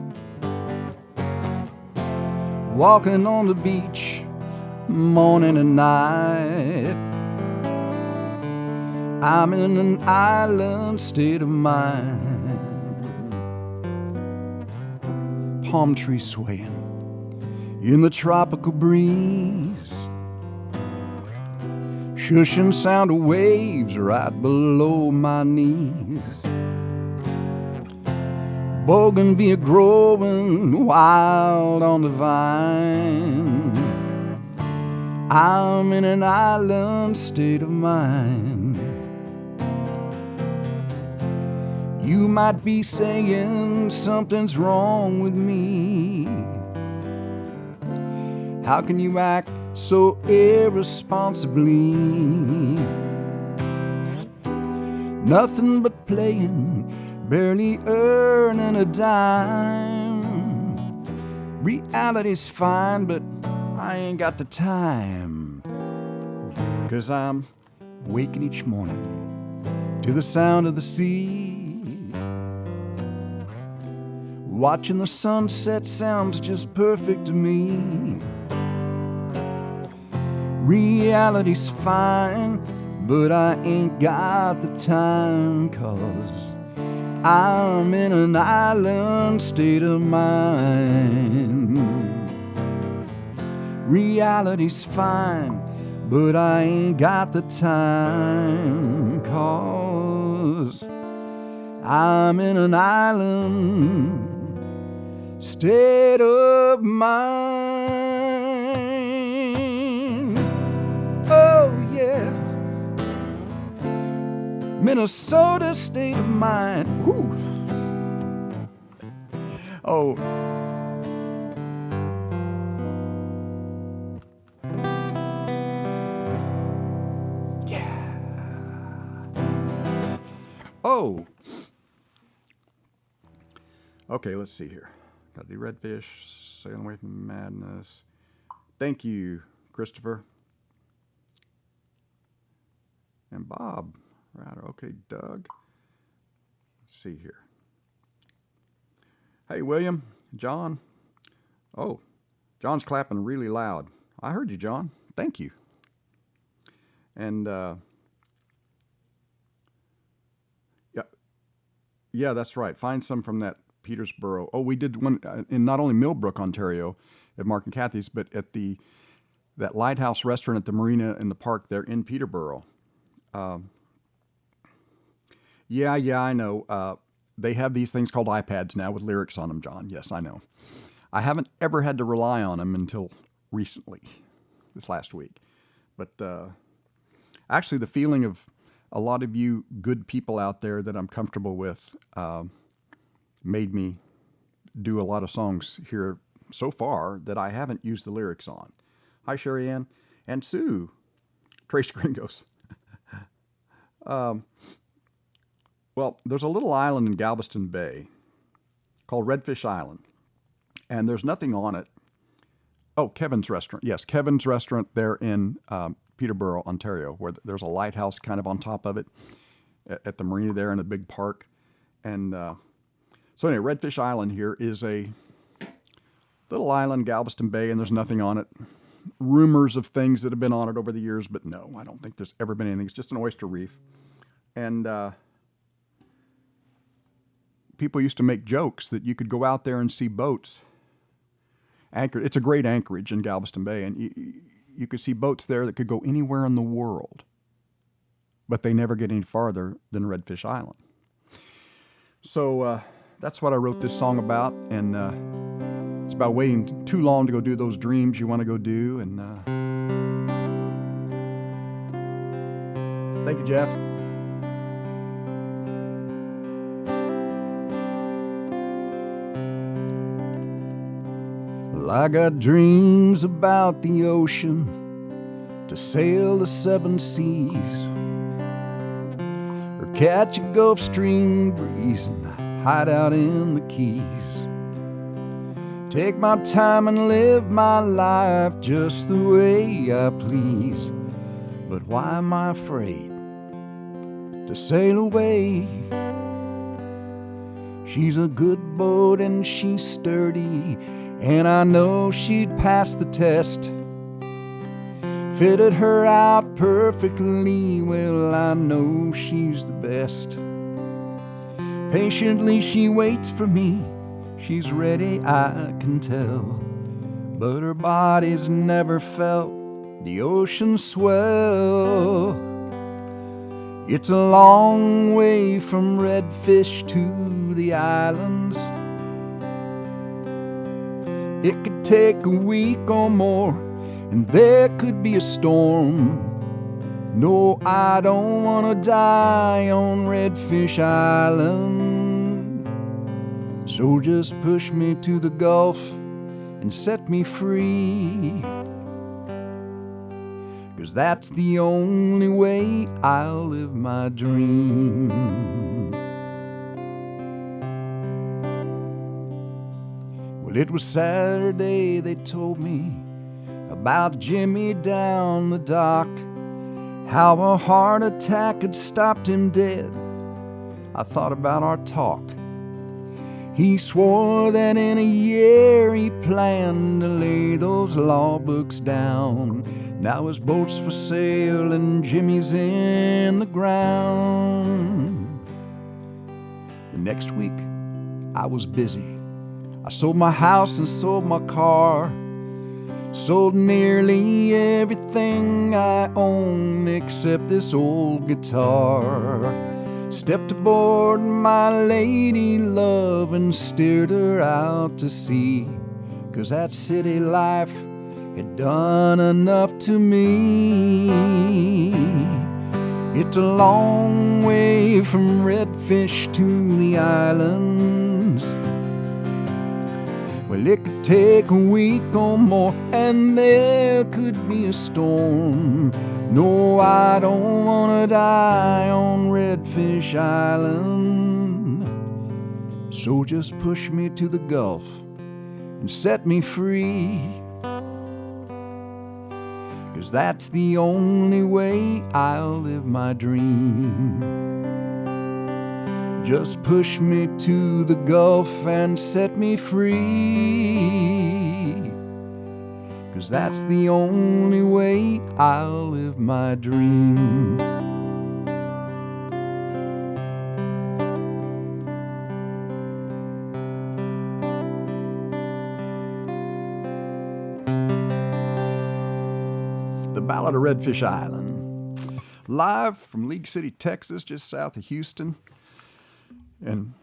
walking on the beach morning and night. I'm in an island state of mind, palm tree swaying in the tropical breeze, shushing sound of waves right below my knees. Bougainvillea growing wild on the vine. I'm in an island state of mind. You might be saying something's wrong with me. How can you act so irresponsibly? Nothing but playing, barely earning a dime. Reality's fine, but I ain't got the time. 'Cause I'm waking each morning to the sound of the sea. Watching the sunset sounds just perfect to me. Reality's fine, but I ain't got the time, 'cause I'm in an island state of mind. Reality's fine, but I ain't got the time, 'cause I'm in an island state of mind. Oh yeah, Minnesota state of mind. Whew. Oh. Yeah. Oh. Okay, let's see here. Got to do redfish, sailing away from madness. Thank you, Christopher. And Bob. Right, okay, Doug. Let's see here. Hey, William, John. Oh, John's clapping really loud. I heard you, John. Thank you. And, yeah, that's right. Find some from that Petersboro. Oh, we did one in not only Millbrook, Ontario, at Mark and Kathy's, but at that Lighthouse restaurant at the marina in the park there in Peterborough. Yeah, I know. They have these things called iPads now with lyrics on them, John. Yes, I know. I haven't ever had to rely on them until recently, this last week. But actually, the feeling of a lot of you good people out there that I'm comfortable with made me do a lot of songs here so far that I haven't used the lyrics on. Hi, Sherry Ann and Sue, Trace Gringos. Well, there's a little island in Galveston Bay called Redfish Island, and there's nothing on it. Oh, Kevin's Restaurant. Yes, Kevin's Restaurant there in Peterborough, Ontario, where there's a lighthouse kind of on top of it at the marina there in a big park. And so anyway, Redfish Island here is a little island, Galveston Bay, and there's nothing on it. Rumors of things that have been on it over the years, but no, I don't think there's ever been anything. It's just an oyster reef. And people used to make jokes that you could go out there and see boats anchored. It's a great anchorage in Galveston Bay, and you could see boats there that could go anywhere in the world, but they never get any farther than Redfish Island. So that's what I wrote this song about, and it's about waiting too long to go do those dreams you want to go do. And thank you, Jeff. Well, I got dreams about the ocean, to sail the seven seas, or catch a Gulf Stream breeze and hide out in the Keys. Take my time and live my life just the way I please. But why am I afraid to sail away? She's a good boat and she's sturdy, and I know she'd pass the test. Fitted her out perfectly, well, I know she's the best. Patiently she waits for me, she's ready, I can tell. But her body's never felt the ocean swell. It's a long way from Redfish to the islands. It could take a week or more, and there could be a storm. No, I don't want to die on Redfish Island. So just push me to the Gulf and set me free, 'cause that's the only way I'll live my dream. Well, it was Saturday, they told me about Jimmy down the dock, how a heart attack had stopped him dead. I thought about our talk. He swore that in a year he planned to lay those law books down. Now his boat's for sale and Jimmy's in the ground. The next week, I was busy. I sold my house and sold my car, sold nearly everything I own except this old guitar. Stepped aboard my lady love and steered her out to sea, 'cause that city life had done enough to me. It's a long way from Redfish to the islands. Well, it could take a week or more, and there could be a storm. No, I don't want to die on Redfish Island. So just push me to the Gulf and set me free, 'cause that's the only way I'll live my dream. Just push me to the Gulf and set me free, 'cause that's the only way I'll live my dream. The Ballad of Redfish Island. Live from League City, Texas, just south of Houston. And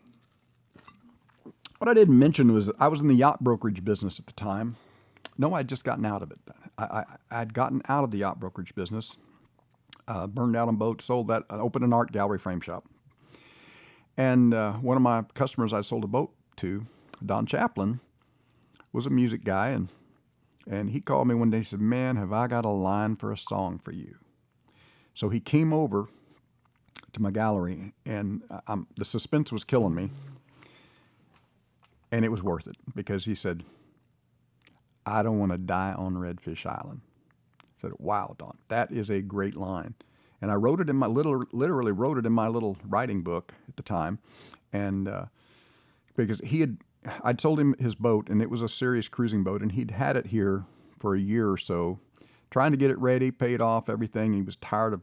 What I didn't mention was that I was in the yacht brokerage business at the time. No, I'd just gotten out of it. I'd gotten out of the yacht brokerage business, burned out on boats, sold that, opened an art gallery frame shop. And one of my customers I sold a boat to, Don Chaplin, was a music guy, and he called me one day and said, "Man, have I got a line for a song for you." So he came over to my gallery, and the suspense was killing me. And it was worth it because he said, "I don't want to die on Redfish Island." I said, "Wow, Don, that is a great line." And I wrote it in my literally wrote it in my little writing book at the time. And because I'd sold him his boat, and it was a serious cruising boat, and he'd had it here for a year or so, trying to get it ready, paid off everything. He was tired of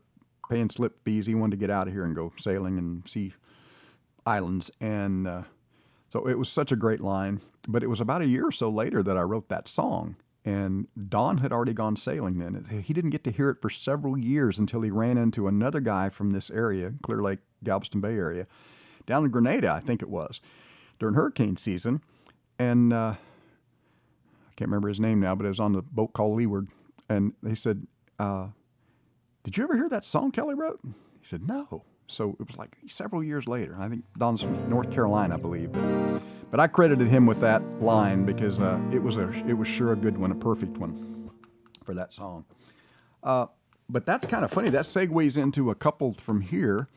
paying slip fees. He wanted to get out of here and go sailing and see islands. And so it was such a great line. But it was about a year or so later that I wrote that song. And Don had already gone sailing then. He didn't get to hear it for several years until he ran into another guy from this area, Clear Lake, Galveston Bay area, down in Grenada, I think it was, during hurricane season. And I can't remember his name now, but it was on the boat called Leeward. And they said, "Did you ever hear that song Kelly wrote?" He said, "No." So it was like several years later. I think Don's from North Carolina, I believe. But I credited him with that line because it was sure a good one, a perfect one for that song. But that's kind of funny. That segues into a couple from here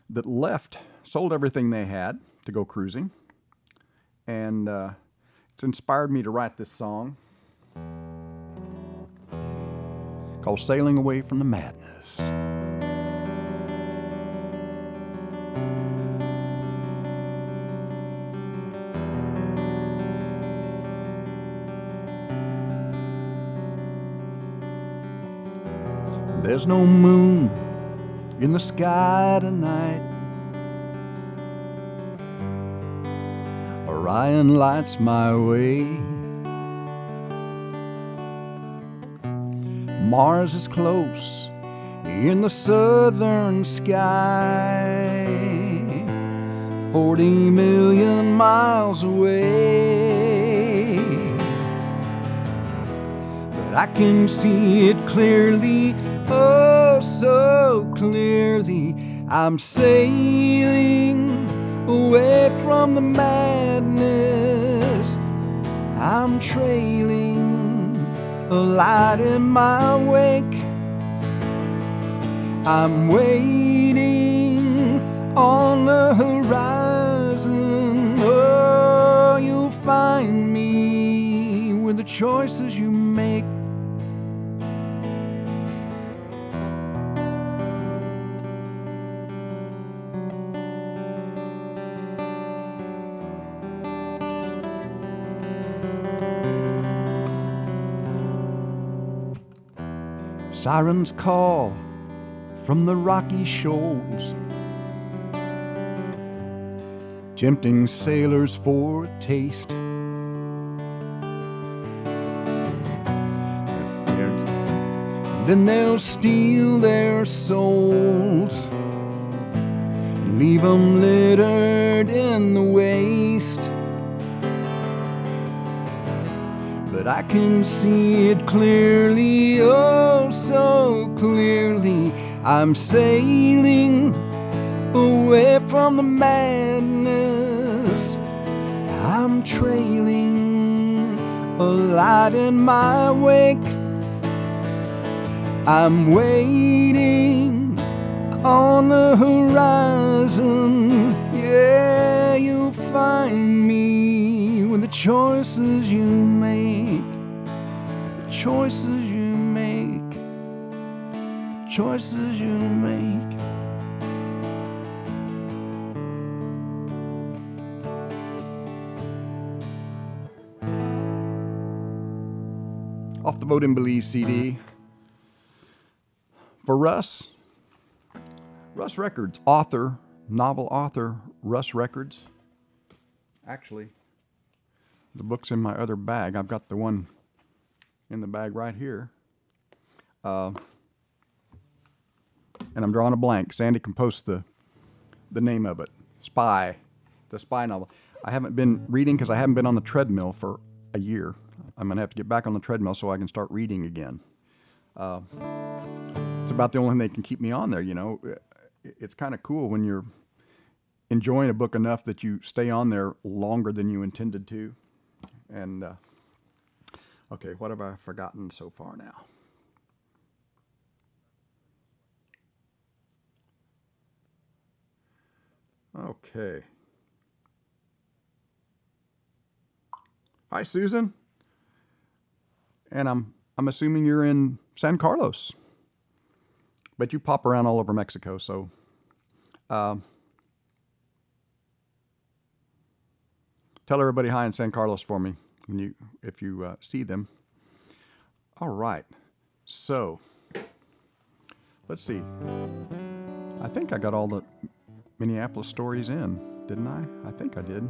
that sold everything they had to go cruising. And it's inspired me to write this song called "Sailing Away from the Madness." There's no moon in the sky tonight. Orion lights my way. Mars is close in the southern sky, 40 million miles away. But I can see it clearly, oh so clearly. I'm sailing away from the madness. I'm trailing a light in my wake. I'm waiting on the horizon. Oh, you'll find me with the choices you make. Sirens call from the rocky shoals, tempting sailors for a taste. Then they'll steal their souls, leave them littered in the waste. But I can see it clearly, oh so clearly. I'm sailing away from the madness. I'm trailing a light in my wake. I'm waiting on the horizon. Yeah, you'll find me with the choices you make. The choices you make. Choices you make. Off the Boat in Belize CD. For Russ Records, novel author Russ Records. Actually, the book's in my other bag. I've got the one in the bag right here. And I'm drawing a blank. Sandy can post the name of it. The Spy novel. I haven't been reading because I haven't been on the treadmill for a year. I'm going to have to get back on the treadmill so I can start reading again. It's about the only thing that can keep me on there, you know. It's kind of cool when you're enjoying a book enough that you stay on there longer than you intended to. And, okay, what have I forgotten so far now? Okay. Hi, Susan. And I'm assuming you're in San Carlos. But you pop around all over Mexico, so tell everybody hi in San Carlos for me if you see them. All right. So let's see. I think I got all the Minneapolis stories in, didn't I? I think I did.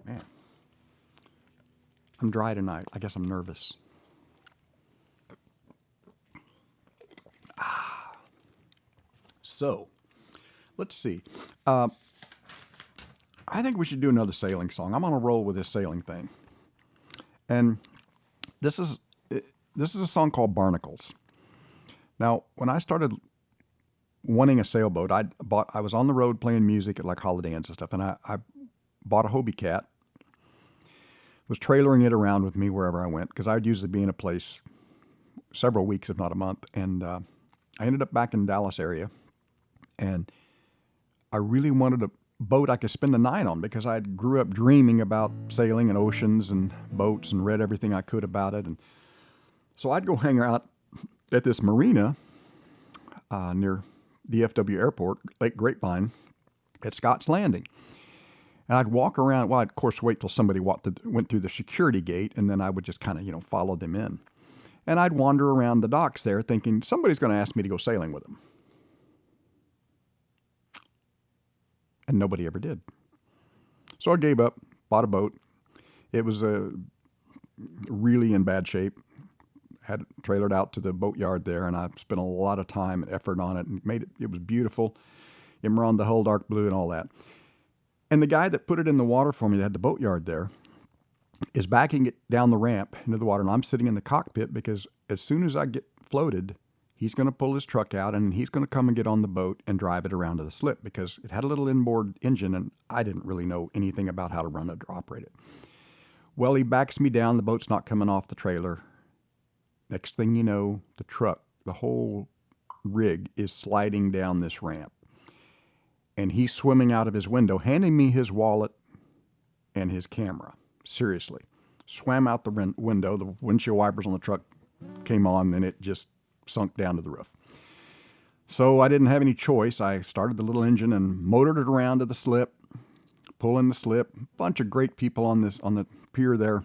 Man, I'm dry tonight. I guess I'm nervous. So, let's see. I think we should do another sailing song. I'm on a roll with this sailing thing. And this is a song called Barnacles. Now, when I started wanting a sailboat, I was on the road playing music at like Holiday Inns and stuff, and I bought a Hobie Cat, was trailering it around with me wherever I went, because I would usually be in a place several weeks, if not a month, and I ended up back in Dallas area, and I really wanted a boat I could spend the night on, because I grew up dreaming about sailing and oceans and boats and read everything I could about it, and so I'd go hang out at this marina near DFW Airport, Lake Grapevine, at Scott's Landing. And I'd walk around, well, I'd of course wait till somebody went through the security gate, and then I would just kind of, follow them in. And I'd wander around the docks there thinking, somebody's going to ask me to go sailing with them. And nobody ever did. So I gave up, bought a boat. It was really in bad shape. Had it trailered out to the boatyard there, and I spent a lot of time and effort on it and it was beautiful. Emerald, the hull, dark blue, and all that. And the guy that put it in the water for me that had the boatyard there is backing it down the ramp into the water, and I'm sitting in the cockpit because as soon as I get floated, he's going to pull his truck out and he's going to come and get on the boat and drive it around to the slip, because it had a little inboard engine and I didn't really know anything about how to run it or operate it. Well, he backs me down. The boat's not coming off the trailer. Next thing you know, the truck, the whole rig is sliding down this ramp. And he's swimming out of his window, handing me his wallet and his camera. Seriously. Swam out the window. The windshield wipers on the truck came on, and it just sunk down to the roof. So I didn't have any choice. I started the little engine and motored it around to the slip, pulling the slip. Bunch of great people on the pier there,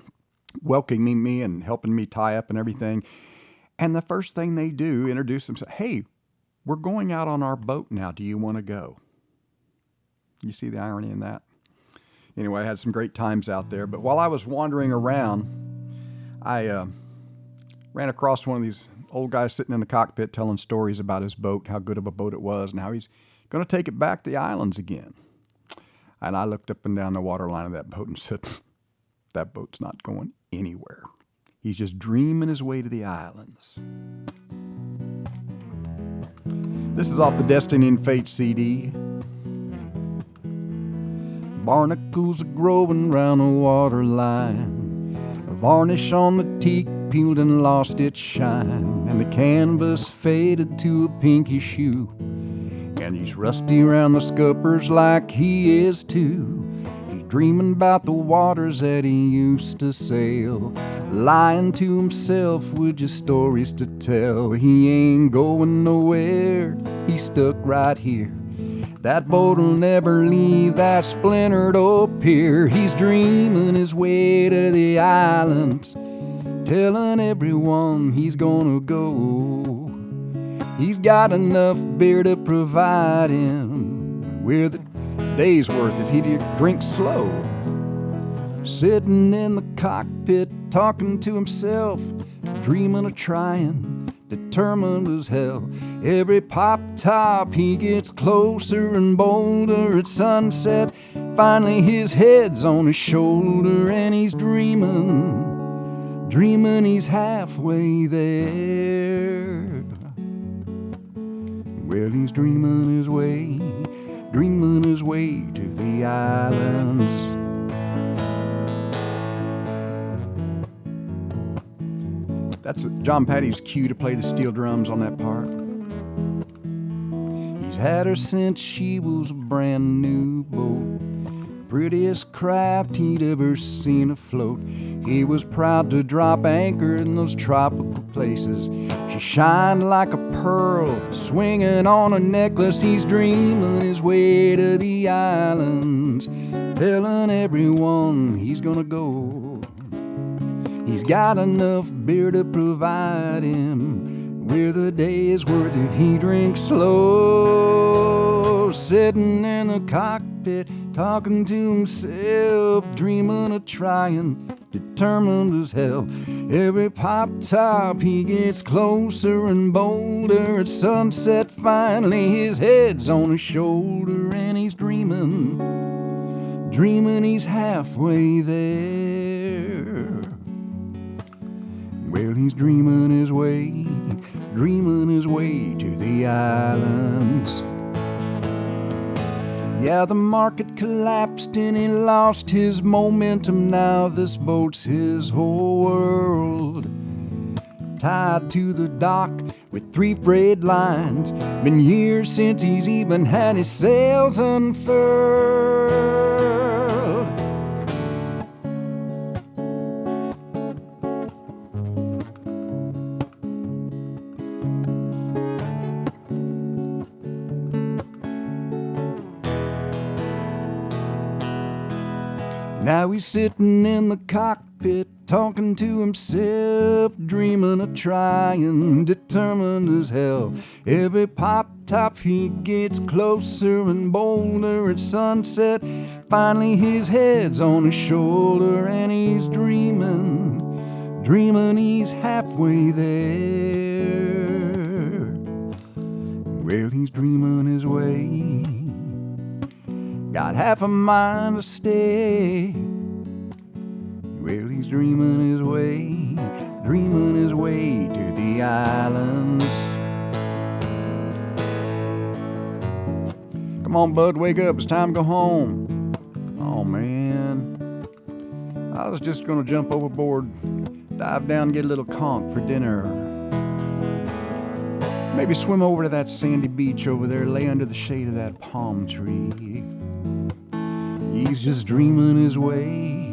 welcoming me and helping me tie up and everything. And the first thing they do, introduce themselves. Hey, we're going out on our boat now. Do you want to go? You see the irony in that? Anyway, I had some great times out there. But while I was wandering around, I ran across one of these old guys sitting in the cockpit telling stories about his boat, how good of a boat it was, and how he's going to take it back to the islands again. And I looked up and down the waterline of that boat and said, that boat's not going anywhere. He's just dreaming his way to the islands. This is off the Destiny and Fate CD. Barnacles are growing round the waterline. Varnish on the teak peeled and lost its shine, and the canvas faded to a pinkish hue. And he's rusty round the scuppers like he is too. He's dreaming about the waters that he used to sail, lying to himself with just stories to tell. He ain't going nowhere, he's stuck right here. That boat'll never leave that splintered old pier. He's dreaming his way to the islands, telling everyone he's gonna go. He's got enough beer to provide him with a day's worth if he drinks slow. Sitting in the cockpit talking to himself, dreaming of trying determined as hell. Every pop top he gets closer and bolder. At sunset, finally his head's on his shoulder, and he's dreaming, dreaming he's halfway there. Well, he's dreaming his way to the islands. That's John Patty's cue to play the steel drums on that part. He's had her since she was a brand new boat, prettiest craft he'd ever seen afloat. He was proud to drop anchor in those tropical places. She shined like a pearl, swinging on a necklace. He's dreaming his way to the islands, telling everyone he's gonna go. He's got enough beer to provide him with a day's worth if he drinks slow. Sitting in the cockpit, talking to himself, dreaming of trying, determined as hell. Every pop top he gets closer and bolder. At sunset, finally his head's on his shoulder, and he's dreaming, dreaming he's halfway there. Well, he's dreaming his way to the islands. Yeah, the market collapsed and he lost his momentum. Now this boat's his whole world, tied to the dock with 3 frayed lines. Been years since he's even had his sails unfurled. Now he's sitting in the cockpit, talking to himself, dreaming of trying, determined as hell. Every pop top he gets closer and bolder. At sunset, finally his head's on his shoulder, and he's dreaming, dreaming he's halfway there. Well, he's dreaming his way, got half a mind to stay. Well, he's dreaming his way to the islands. Come on, bud, wake up. It's time to go home. Oh, man. I was just gonna jump overboard, dive down and get a little conch for dinner. Maybe swim over to that sandy beach over there, lay under the shade of that palm tree. He's just dreaming his way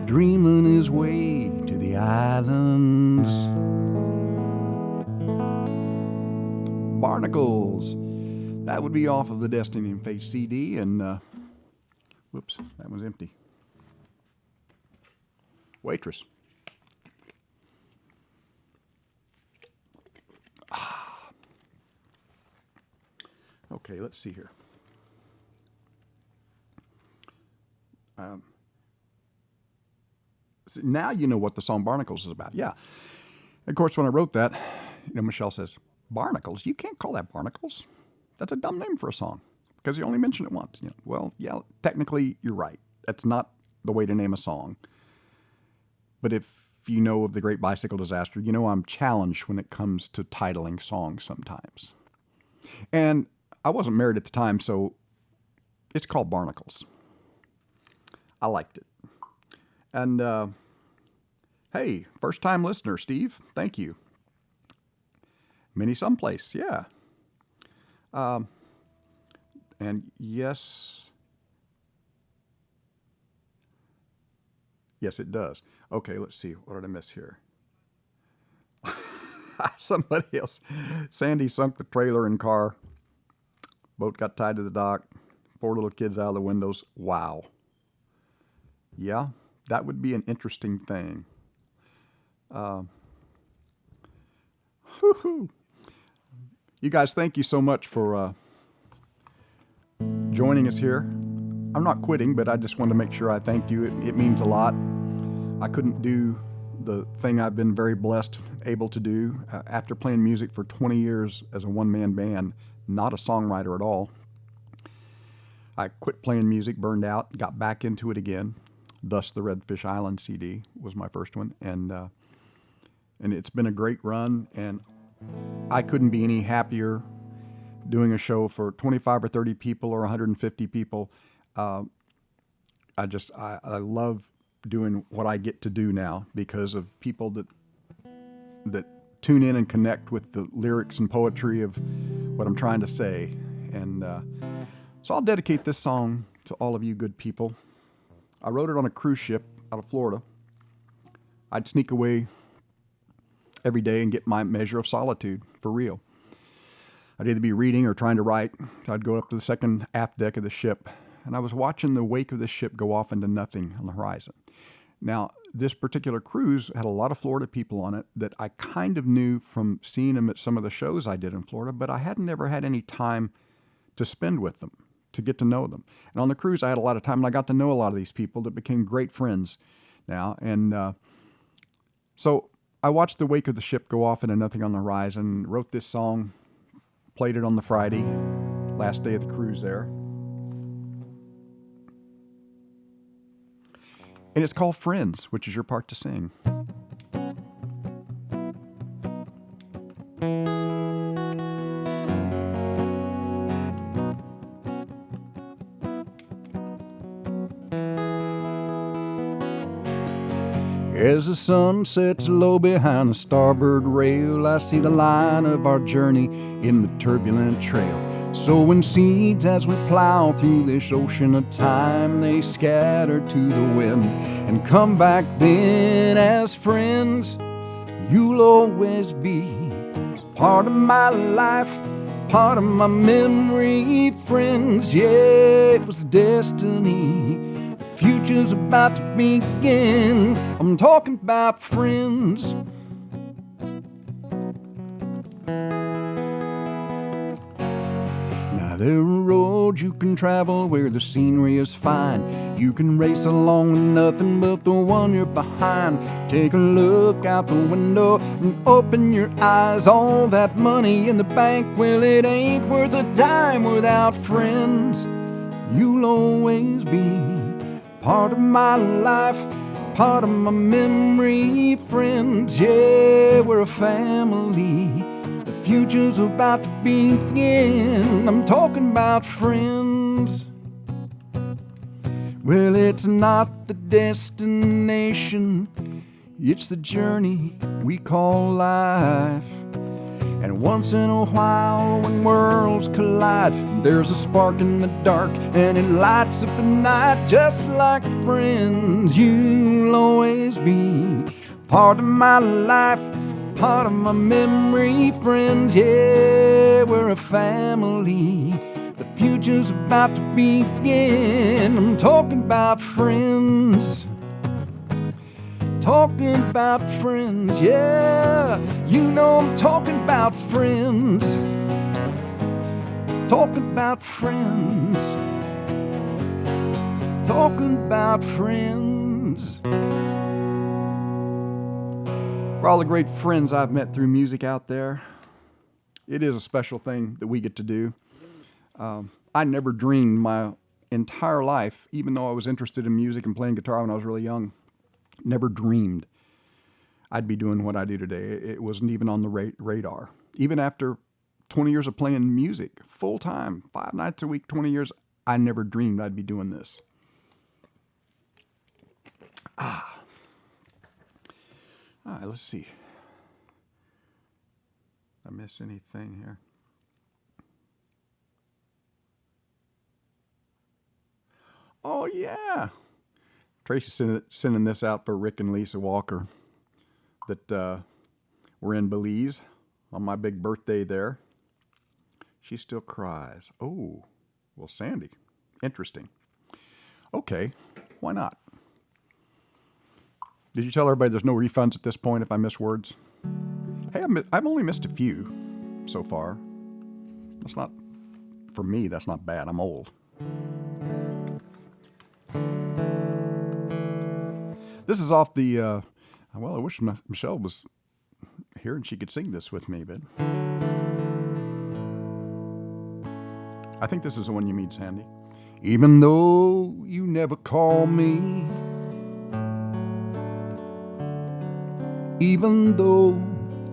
to the islands. Barnacles. That would be off of the Destiny and Fate CD, and whoops, that was empty. Waitress. Okay, let's see here. So now you know what the song Barnacles is about. Yeah. Of course, when I wrote that, Michelle says, Barnacles? You can't call that Barnacles. That's a dumb name for a song because you only mention it once. Well, yeah, technically you're right. That's not the way to name a song. But if you know of the Great Bicycle Disaster, you know I'm challenged when it comes to titling songs sometimes. And I wasn't married at the time, so it's called Barnacles. I liked it. And, hey, first-time listener, Steve, thank you. MinniSomeplace, yeah. And yes, it does. Okay, let's see. What did I miss here? Somebody else. Sandy sunk the trailer and car. Boat got tied to the dock. 4 little kids out of the windows. Wow. Yeah, that would be an interesting thing. You guys, thank you so much for joining us here. I'm not quitting, but I just wanted to make sure I thanked you. It means a lot. I couldn't do the thing I've been very blessed able to do. After playing music for 20 years as a one-man band, not a songwriter at all, I quit playing music, burned out, got back into it again. Thus, the Redfish Island CD was my first one, and it's been a great run, and I couldn't be any happier doing a show for 25 or 30 people or 150 people. I love doing what I get to do now because of people that tune in and connect with the lyrics and poetry of what I'm trying to say. And so I'll dedicate this song to all of you good people. I wrote it on a cruise ship out of Florida. I'd sneak away every day and get my measure of solitude, for real. I'd either be reading or trying to write. I'd go up to the second aft deck of the ship, and I was watching the wake of the ship go off into nothing on the horizon. Now, this particular cruise had a lot of Florida people on it that I kind of knew from seeing them at some of the shows I did in Florida, but I hadn't ever had any time to spend with them, to get to know them. And on the cruise, I had a lot of time, and I got to know a lot of these people that became great friends now. And so I watched the wake of the ship go off into nothing on the horizon, wrote this song, played it on the Friday, last day of the cruise there. And it's called Friends, which is your part to sing. As the sun sets low behind the starboard rail, I see the line of our journey in the turbulent trail. Sowing seeds as we plow through this ocean of time, they scatter to the wind and come back then as friends. You'll always be part of my life, part of my memory, friends. Yeah, it was destiny. The future's about to begin. I'm talking about friends. There are roads you can travel where the scenery is fine. You can race along with nothing but the one you're behind. Take a look out the window and open your eyes. All that money in the bank, well, it ain't worth a dime without friends. You'll always be part of my life, part of my memory, friends. Yeah, we're a family. Future's about to begin. I'm talking about friends. Well, it's not the destination, it's the journey we call life. And once in a while, when worlds collide, there's a spark in the dark and it lights up the night. Just like friends, you'll always be part of my life, part of my memory, friends. Yeah, we're a family. The future's about to begin. I'm talking about friends. Talking about friends, yeah. You know I'm talking about friends. Talking about friends. Talking about friends. For all the great friends I've met through music out there, it is a special thing that we get to do. I never dreamed my entire life, even though I was interested in music and playing guitar when I was really young, never dreamed I'd be doing what I do today. It wasn't even on the radar. Even after 20 years of playing music, full time, 5 nights a week, 20 years, I never dreamed I'd be doing this. All right, let's see. Did I miss anything here? Oh, yeah. Tracy's sending this out for Rick and Lisa Walker that were in Belize on my big birthday there. She still cries. Oh, well, Sandy. Interesting. Okay, why not? Did you tell everybody there's no refunds at this point if I miss words? Hey, I've only missed a few so far. That's not, for me, that's not bad. I'm old. This is off the Well, I wish Michelle was here and she could sing this with me, but I think this is the one you mean, Sandy. Even though you never call me, even though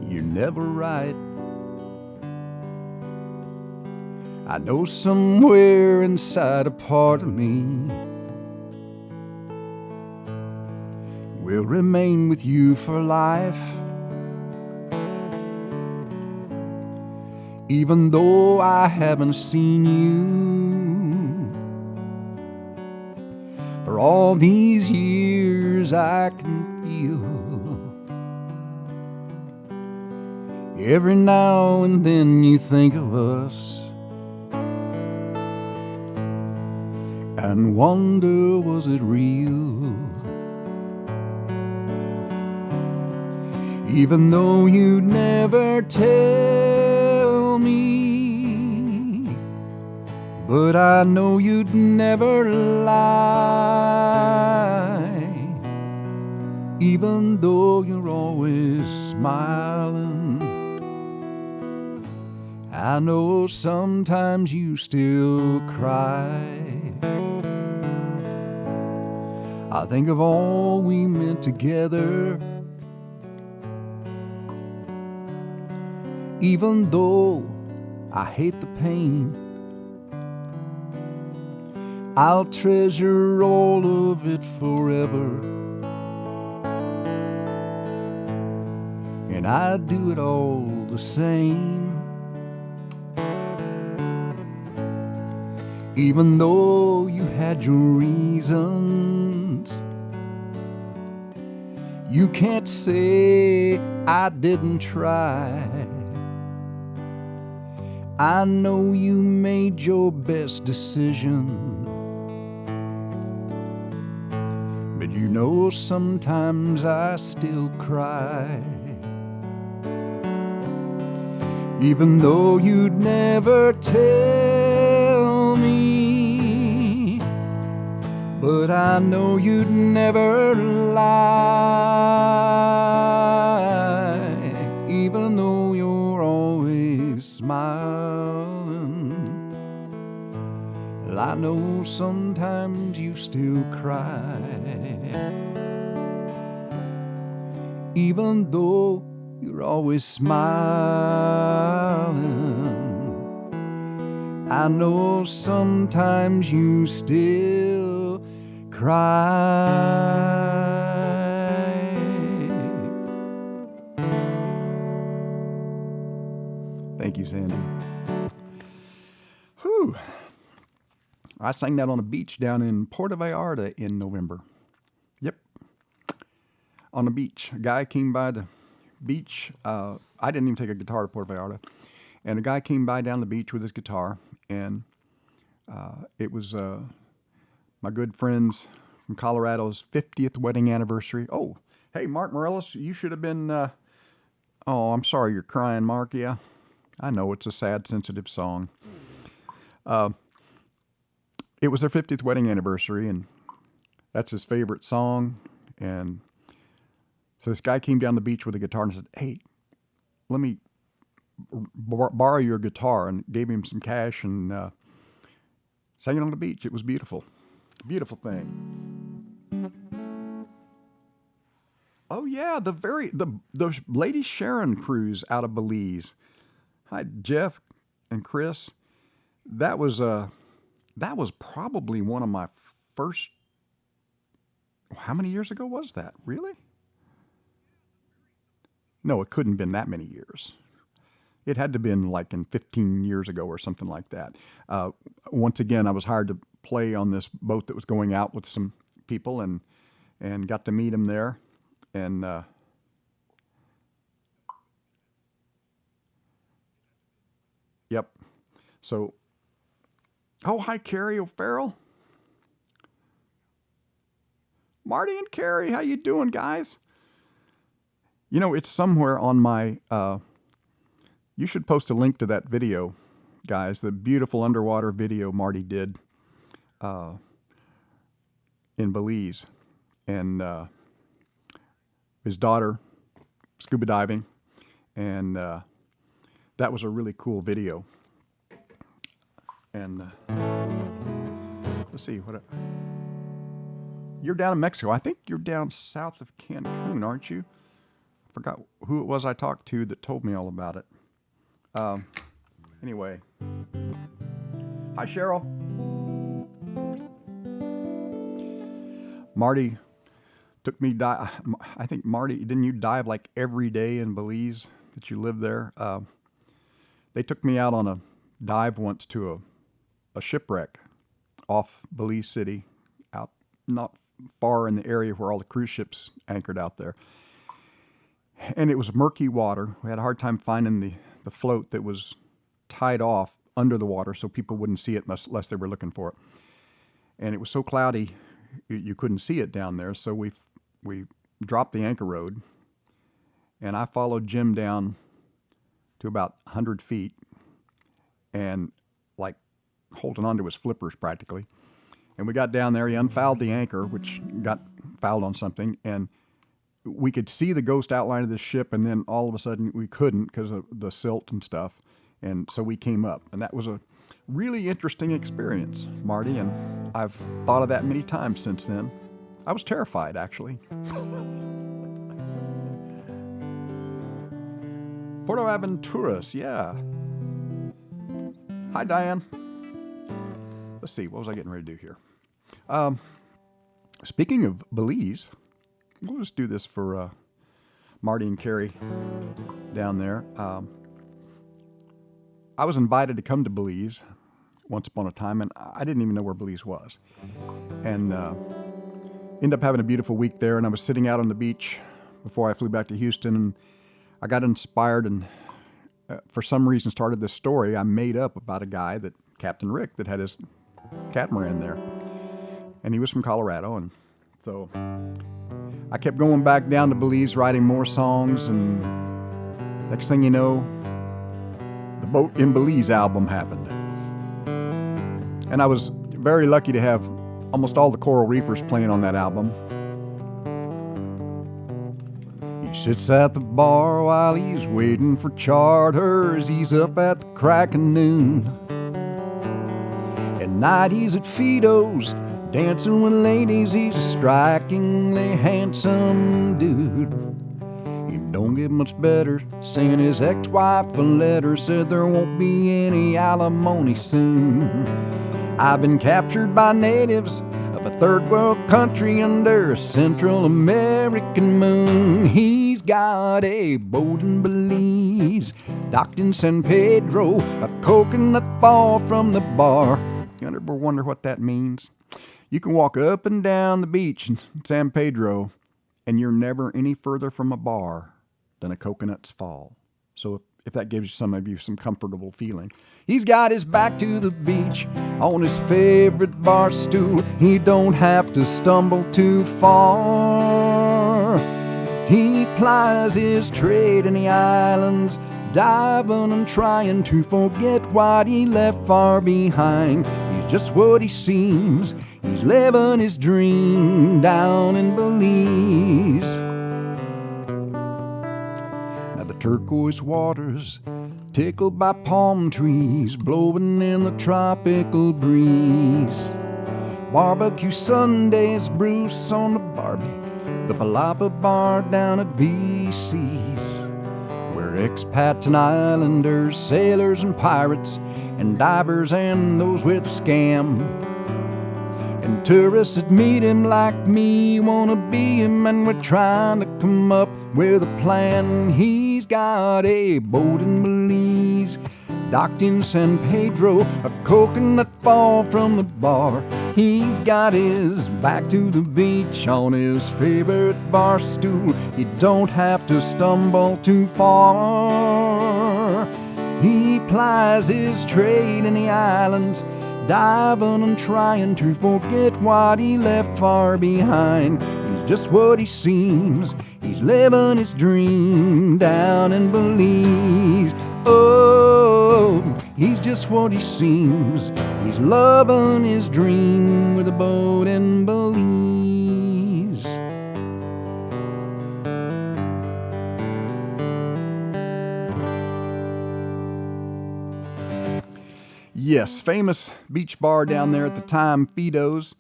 you never write, I know somewhere inside a part of me will remain with you for life. Even though I haven't seen you for all these years, I can feel every now and then you think of us and wonder, was it real? Even though you never tell me, but I know you'd never lie. Even though you're always smiling, I know sometimes you still cry. I think of all we meant together, even though I hate the pain. I'll treasure all of it forever, and I'd do it all the same. Even though you had your reasons, you can't say I didn't try. I know you made your best decision, but you know sometimes I still cry. Even though you'd never tell me, but I know you'd never lie. Even though you're always smiling, well, I know sometimes you still cry. Even though you're always smiling, I know sometimes you still cry. Thank you, Sandy. Whew. I sang that on a beach down in Puerto Vallarta in November. Yep. On the beach. A guy came by the beach. I didn't even take a guitar to Puerto Vallarta. And a guy came by down the beach with his guitar. And it was my good friend's from Colorado's 50th wedding anniversary. Oh, hey, Mark Morellis, you should have been... oh, I'm sorry you're crying, Mark. Yeah, I know it's a sad, sensitive song. It was their 50th wedding anniversary, and that's his favorite song. And so this guy came down the beach with a guitar and said, hey, let me borrow your guitar, and gave him some cash and sang it on the beach. It was beautiful. Beautiful thing. Oh yeah, the Lady Sharon cruise out of Belize. Hi, Jeff and Chris. That was probably one of my first. How many years ago was that? Really? No, it couldn't have been that many years. It had to have been like in 15 years ago or something like that. Once again, I was hired to play on this boat that was going out with some people, and got to meet them there. And yep. So, oh, hi, Carrie O'Farrell. Marty and Carrie, how you doing, guys? You know, it's somewhere on my... you should post a link to that video, guys. The beautiful underwater video Marty did in Belize. And his daughter scuba diving, and that was a really cool video. And let's see, you're down in Mexico. I think you're down south of Cancun, aren't you? I forgot who it was I talked to that told me all about it. Anyway, hi Cheryl. Marty took me I think Marty, didn't you dive like every day in Belize that you lived there? They took me out on a dive once to a shipwreck off Belize City, out not far in the area where all the cruise ships anchored out there. And it was murky water. We had a hard time finding the float that was tied off under the water so people wouldn't see it unless they were looking for it. And it was so cloudy you couldn't see it down there, so we dropped the anchor road, and I followed Jim down to about 100 feet and like holding onto his flippers practically. And we got down there, he unfouled the anchor, which got fouled on something, and we could see the ghost outline of the ship, and then all of a sudden we couldn't because of the silt and stuff. And so we came up, and that was a really interesting experience, Marty, and I've thought of that many times since then. I was terrified, actually. Puerto Aventuras, yeah. Hi, Diane. Let's see, what was I getting ready to do here? Speaking of Belize, we'll just do this for Marty and Carrie down there. I was invited to come to Belize once upon a time, and I didn't even know where Belize was. And ended up having a beautiful week there, and I was sitting out on the beach before I flew back to Houston, and I got inspired and for some reason started this story I made up about a guy, that Captain Rick, that had his catamaran there. And he was from Colorado, and so I kept going back down to Belize, writing more songs, and next thing you know, the Boat in Belize album happened. And I was very lucky to have almost all the coral reefers playing on that album. He sits at the bar while he's waiting for charters. He's up at the crack of noon. At night he's at Fido's, dancing with ladies. He's a strikingly handsome dude. He don't get much better. Sent his ex-wife a letter, said there won't be any alimony soon. I've been captured by natives of a third world country under a Central American moon. He's got a boat in Belize, docked in San Pedro, a coconut fall from the bar. You ever wonder what that means? You can walk up and down the beach in San Pedro, and you're never any further from a bar than a coconut's fall. So if that gives some of you some comfortable feeling. He's got his back to the beach on his favorite bar stool. He don't have to stumble too far. He plies his trade in the islands, diving and trying to forget what he left far behind. He's just what he seems. He's living his dream down in Belize. Now the turquoise waters, tickled by palm trees, blowing in the tropical breeze. Barbecue Sundays, Bruce on the Barbie, the Palapa bar down at BC's, where expats and islanders, sailors and pirates, and divers and those with a scam, and tourists that meet him like me wanna be him, and we're trying to come up with a plan. He's got a boat in Belize, docked in San Pedro, a coconut fall from the bar. He's got his back to the beach on his favorite bar stool. You don't have to stumble too far. He plies his trade in the islands, diving and trying to forget what he left far behind. He's just what he seems. He's living his dream down in Belize. Oh, he's just what he seems. He's loving his dream with a boat in Belize. Yes, famous beach bar down there at the time, Fido's.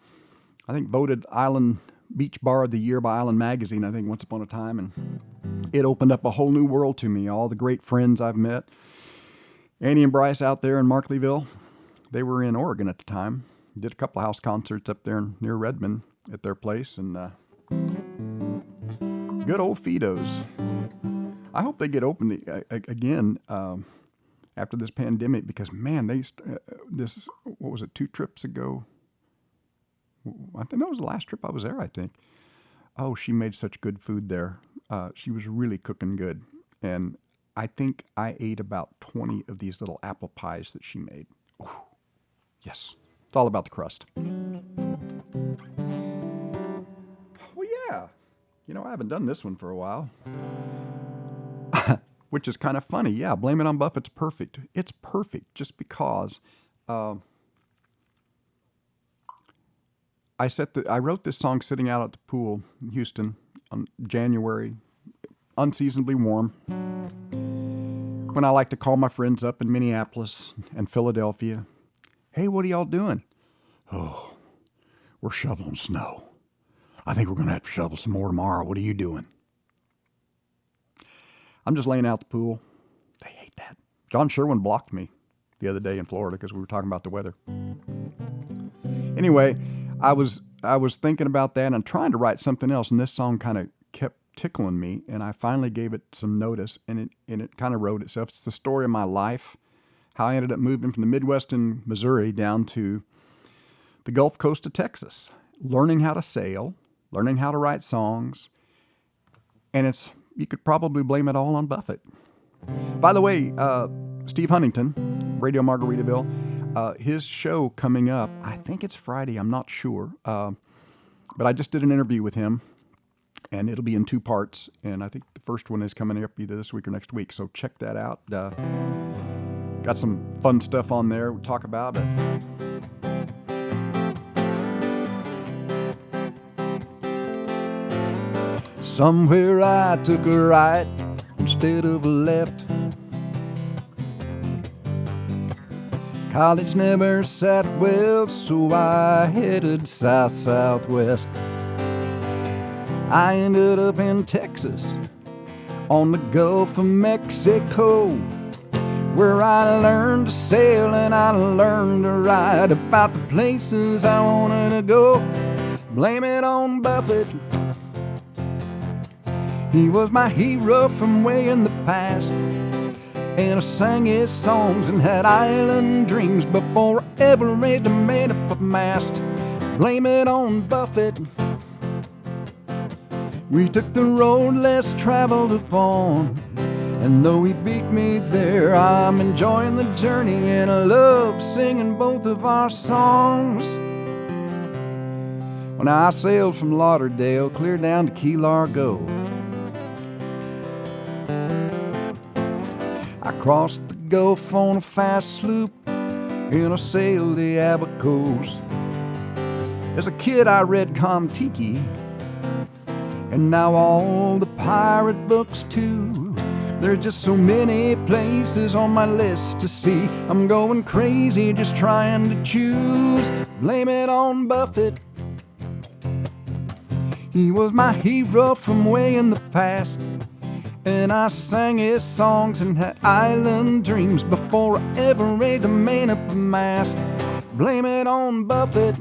I think voted Island Beach Bar of the Year by Island Magazine, I think, once upon a time. And it opened up a whole new world to me. All the great friends I've met. Annie and Bryce out there in Markleyville. They were in Oregon at the time. Did a couple of house concerts up there near Redmond at their place. And good old Fido's. I hope they get open again after this pandemic because, man, what was it, 2 trips ago? I think that was the last trip I was there, I think. Oh, she made such good food there. She was really cooking good. And I think I ate about 20 of these little apple pies that she made. Ooh, yes, it's all about the crust. Well, yeah. I haven't done this one for a while. Which is kind of funny. Yeah, Blame It on Buffett's perfect. It's perfect just because I wrote this song sitting out at the pool in Houston on January, unseasonably warm, when I like to call my friends up in Minneapolis and Philadelphia. Hey, what are y'all doing? Oh, we're shoveling snow. I think we're going to have to shovel some more tomorrow. What are you doing? I'm just laying out the pool. They hate that. John Sherwin blocked me the other day in Florida because we were talking about the weather. Anyway, I was thinking about that and I'm trying to write something else, and this song kind of kept tickling me, and I finally gave it some notice, and it kind of wrote itself. It's the story of my life, how I ended up moving from the Midwest in Missouri down to the Gulf Coast of Texas, learning how to sail, learning how to write songs, and you could probably blame it all on Buffett. By the way, Steve Huntington, Radio Margaritaville, his show coming up, I think it's Friday, I'm not sure, but I just did an interview with him, and it'll be in 2 parts, and I think the first one is coming up either this week or next week, so check that out. Got some fun stuff on there we'll talk about, but somewhere I took a right instead of a left. College never sat well, so I headed south-southwest. I ended up in Texas, on the Gulf of Mexico, where I learned to sail and I learned to write about the places I wanted to go. Blame it on Buffett. He was my hero from way in the past, and I sang his songs and had island dreams before I ever raised a man up a mast. Blame it on Buffett. We took the road less traveled upon, and though he beat me there, I'm enjoying the journey, and I love singing both of our songs. When I sailed from Lauderdale clear down to Key Largo, I crossed the Gulf on a fast sloop, and I sailed the Abacos. As a kid I read Kon-Tiki, and now all the pirate books too. There are just so many places on my list to see. I'm going crazy just trying to choose. Blame it on Buffett. He was my hero from way in the past, and I sang his songs and had island dreams before I ever raised a man up a mast. Blame it on Buffett.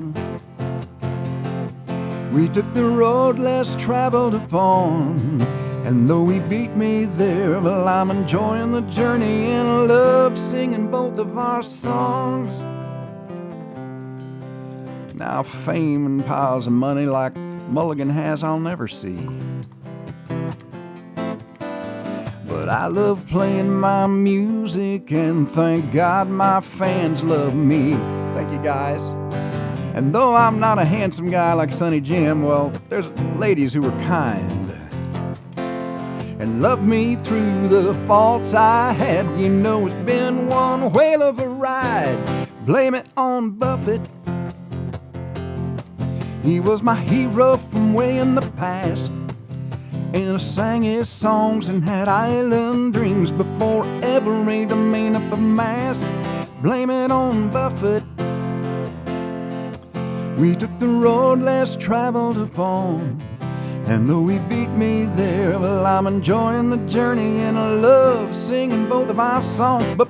We took the road less traveled upon, and though he beat me there, well, I'm enjoying the journey, and I love singing both of our songs. Now fame and piles of money like Mulligan has, I'll never see. But I love playing my music, and thank God my fans love me. Thank you, guys. And though I'm not a handsome guy like Sonny Jim, well, there's ladies who are kind and loved me through the faults I had. You know it's been one whale of a ride. Blame it on Buffett. He was my hero from way in the past, and I sang his songs and had island dreams before I ever made a man up a mast. blame it on Buffett. We took the road less traveled upon, and though he beat me there, well, I'm enjoying the journey, and I love singing both of our songs. But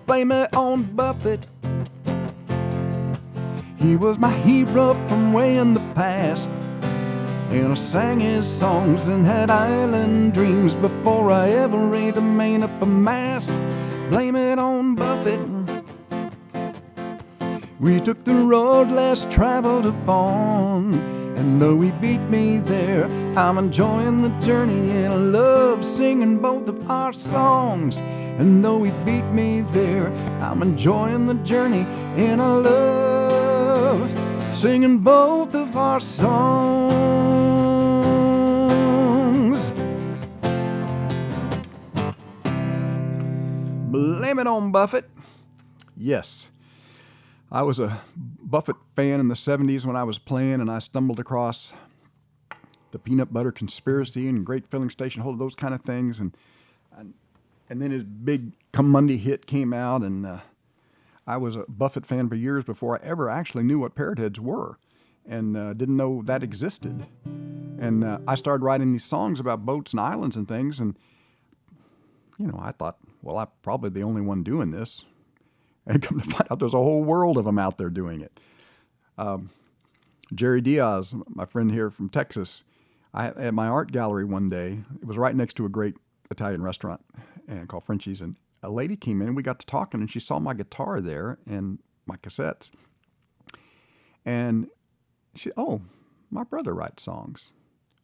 blame it on Buffett. He was my hero from way in the past, and I sang his songs and had island dreams before I ever ate a main up a mast. Blame it on Buffett. We took the road less traveled upon, and though he beat me there, I'm enjoying the journey, and I love singing both of our songs. And though he beat me there, I'm enjoying the journey, and I love singing both of our songs. Blame it on Buffett. Yes. I was a Buffett fan in the 70s when I was playing, and I stumbled across the Peanut Butter Conspiracy and Great Filling Station, all of those kind of things. And then his big Come Monday hit came out, and I was a Buffett fan for years before I ever actually knew what Parrot Heads were, and didn't know that existed. And I started writing these songs about boats and islands and things, and, you know, I thought, well, I'm probably the only one doing this. And come to find out there's a whole world of them out there doing it. Jerry Diaz, my friend here from Texas, at my art gallery one day, it was right next to a great Italian restaurant called Frenchie's, and a lady came in and we got to talking, and she saw my guitar there and my cassettes. And she, oh, my brother writes songs.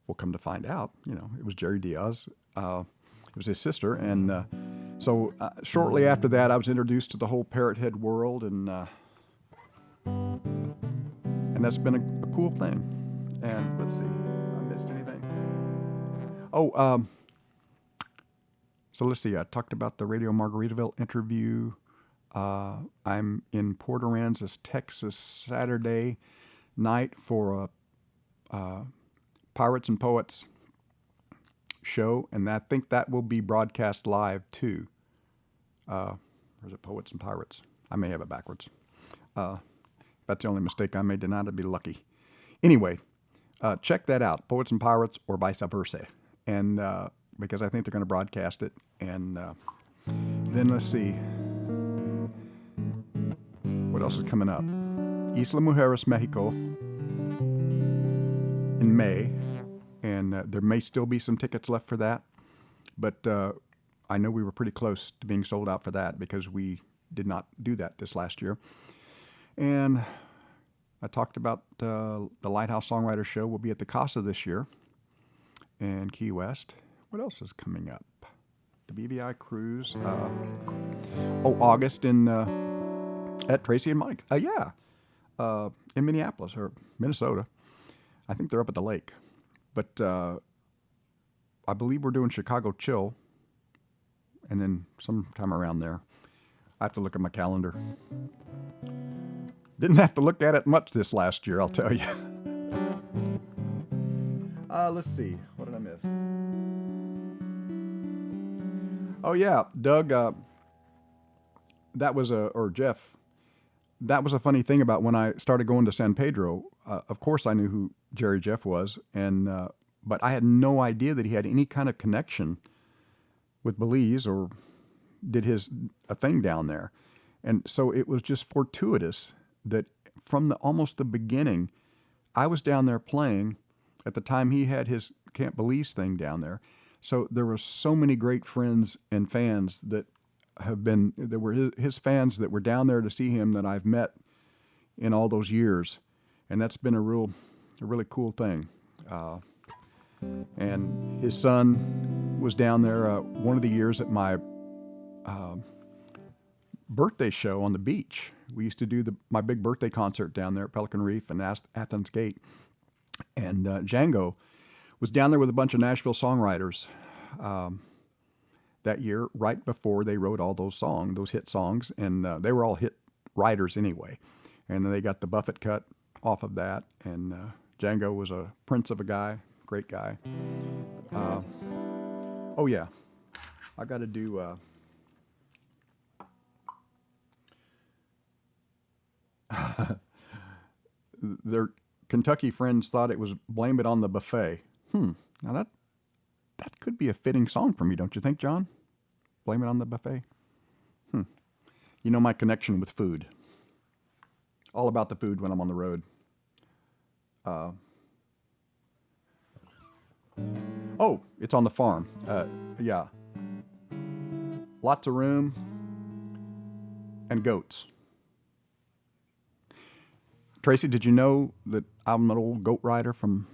Well, come to find out, you know, it was Jerry Diaz. It was his sister, and so shortly after that, I was introduced to the whole Parrot Head world, and that's been a cool thing. And let's see, I missed anything? Oh, so let's see. I talked about the Radio Margaritaville interview. I'm in Port Aransas, Texas, Saturday night for a Pirates and Poets show, and I think that will be broadcast live too. Or is it Poets and Pirates? I may have it backwards. That's the only mistake I made tonight. I'd be lucky. Anyway, check that out, Poets and Pirates or vice versa, and because I think they're going to broadcast it. And then let's see, what else is coming up? Isla Mujeres, Mexico in May. And there may still be some tickets left for that. But I know we were pretty close to being sold out for that because we did not do that this last year. And I talked about the Lighthouse Songwriter Show will be at the Casa this year in Key West. What else is coming up? The BVI Cruise. August at Tracy and Mike. In Minneapolis or Minnesota. I think they're up at the lake. But I believe we're doing Chicago Chill, and then sometime around there. I have to look at my calendar. Didn't have to look at it much this last year, I'll tell you. Let's see. What did I miss? Oh, yeah. Doug, Jeff, that was a funny thing about when I started going to San Pedro. Of course, I knew who Jerry Jeff was, but I had no idea that he had any kind of connection with Belize or did a thing down there. And so it was just fortuitous that from almost the beginning, I was down there playing at the time he had his Camp Belize thing down there. So there were so many great friends and fans that were his fans that were down there to see him that I've met in all those years. And that's been a really cool thing. And his son was down there one of the years at my birthday show on the beach. We used to do my big birthday concert down there at Pelican Reef and Athens Gate. And Django was down there with a bunch of Nashville songwriters that year, right before they wrote all those hit songs. And they were all hit writers anyway. And then they got the Buffett cut off of that. And Django was a prince of a guy, great guy. Oh, yeah. I got to do... their Kentucky friends thought it was Blame It on the Buffet. Now that could be a fitting song for me, don't you think, John? Blame It on the Buffet? You know my connection with food. All about the food when I'm on the road. Oh, it's on the farm. Yeah. Lots of room and goats. Tracy, did you know that I'm an old goat rider from,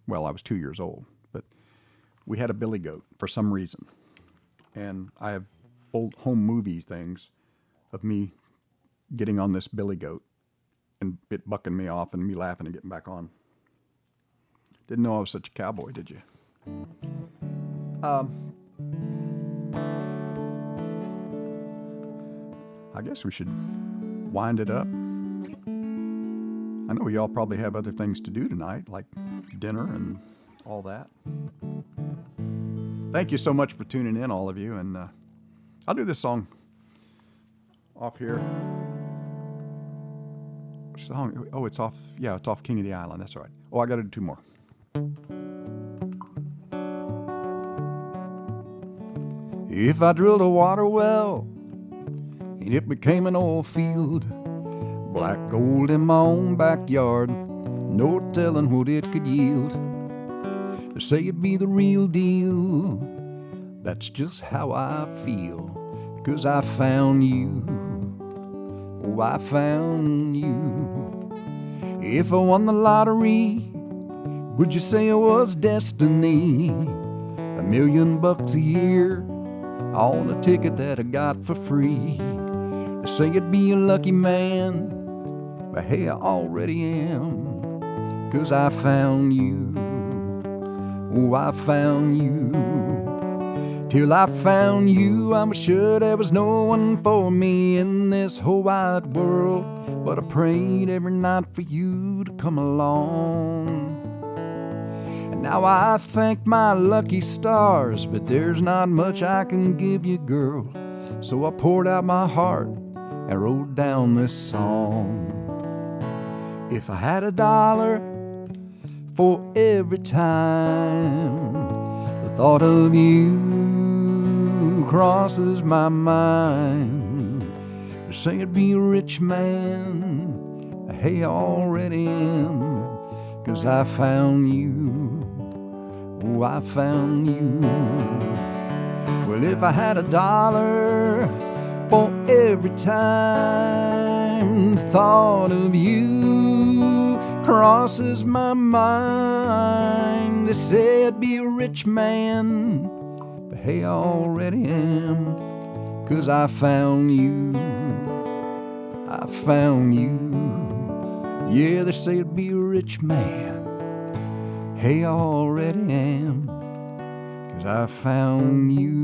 well, I was 2 years old, but we had a billy goat for some reason. And I have old home movie things of me getting on this billy goat and it bucking me off and me laughing and getting back on. Didn't know I was such a cowboy, did you? I guess we should wind it up. I know y'all probably have other things to do tonight, like dinner and all that. Thank you so much for tuning in, all of you, and I'll do this song off here. Which song? Oh, it's off. Yeah, it's off King of the Island. That's right. Oh, I got to do two more. If I drilled a water well and it became an oil field, black gold in my own backyard, no telling what it could yield. They say it'd be the real deal. That's just how I feel, 'cause I found you. Oh, I found you. If I won the lottery, would you say it was destiny? $1 million a year on a ticket that I got for free. They say it'd be a lucky man, but hey, I already am, 'cause I found you. Oh, I found you. Till I found you, I'm sure there was no one for me in this whole wide world, but I prayed every night for you to come along. And now I thank my lucky stars, but there's not much I can give you, girl. So I poured out my heart and wrote down this song. If I had $1 for every time the thought of you crosses my mind, they say I'd be a rich man, hey, I already am, 'cause I found you. Oh, I found you. Well, if I had $1 for every time the thought of you crosses my mind, they say I'd be a rich man, but hey, I already am, 'cause I found you. I found you. Yeah, they say I'd be a rich man, hey, I already am, 'cause I found you.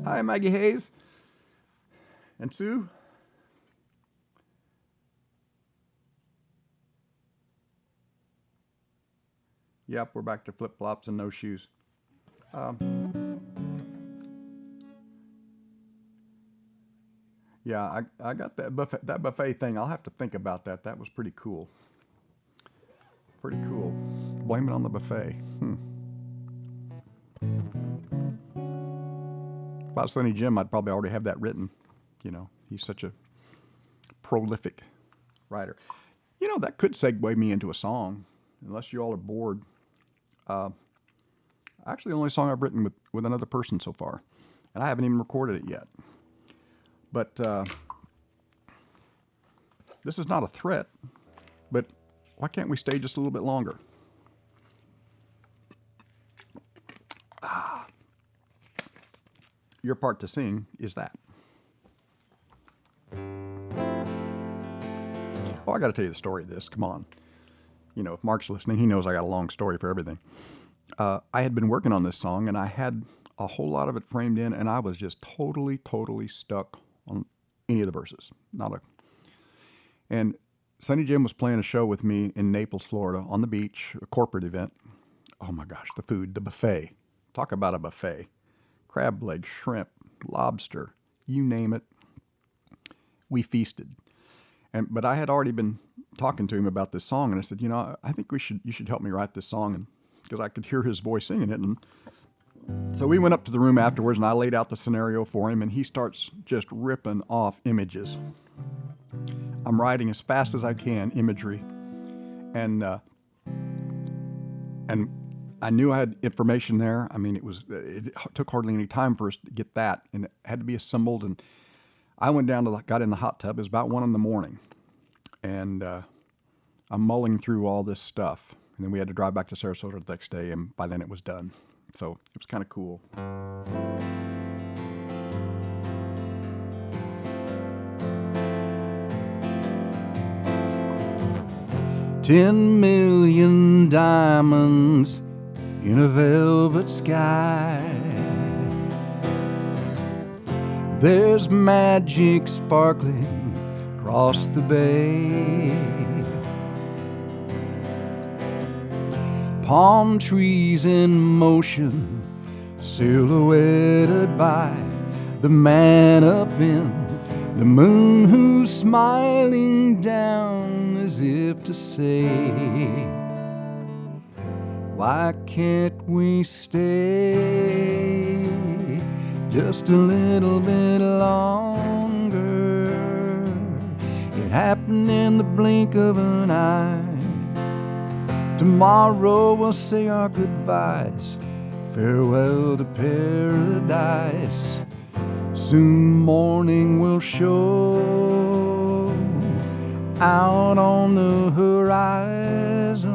Hi, Maggie Hayes and Sue. Yep, we're back to flip-flops and no shoes. Yeah, I got that buffet thing. I'll have to think about that. That was pretty cool. Pretty cool. Blame it on the buffet. If I was Sonny Jim, I'd probably already have that written. You know, he's such a prolific writer. You know, that could segue me into a song, unless you all are bored. Actually, the only song I've written with another person so far, and I haven't even recorded it yet. But this is not a threat, but why can't we stay just a little bit longer? Your part to sing is that. Oh, I got to tell you the story of this. Come on. You know, if Mark's listening, he knows I got a long story for everything. I had been working on this song, and I had a whole lot of it framed in, and I was just totally stuck on any of the verses. And Sonny Jim was playing a show with me in Naples, Florida, on the beach, a corporate event. Oh my gosh, the food, the buffet. Talk about a buffet. Crab legs, shrimp, lobster, you name it. We feasted. But I had already been talking to him about this song, and I said, I think you should help me write this song, because I could hear his voice singing it. And so we went up to the room afterwards, and I laid out the scenario for him, and he starts just ripping off images. I'm writing as fast as I can imagery, and I knew I had information there. I mean, it took hardly any time for us to get that, and it had to be assembled. And I went down got in the hot tub. It was about 1 a.m, and I'm mulling through all this stuff. And then we had to drive back to Sarasota the next day, and by then it was done. So it was kind of cool. 10 million diamonds in a velvet sky. There's magic sparkling across the bay. Palm trees in motion, silhouetted by the man up in the moon who's smiling down as if to say, why can't we stay just a little bit longer? It happened in the blink of an eye. Tomorrow we'll say our goodbyes, farewell to paradise. Soon morning will show out on the horizon,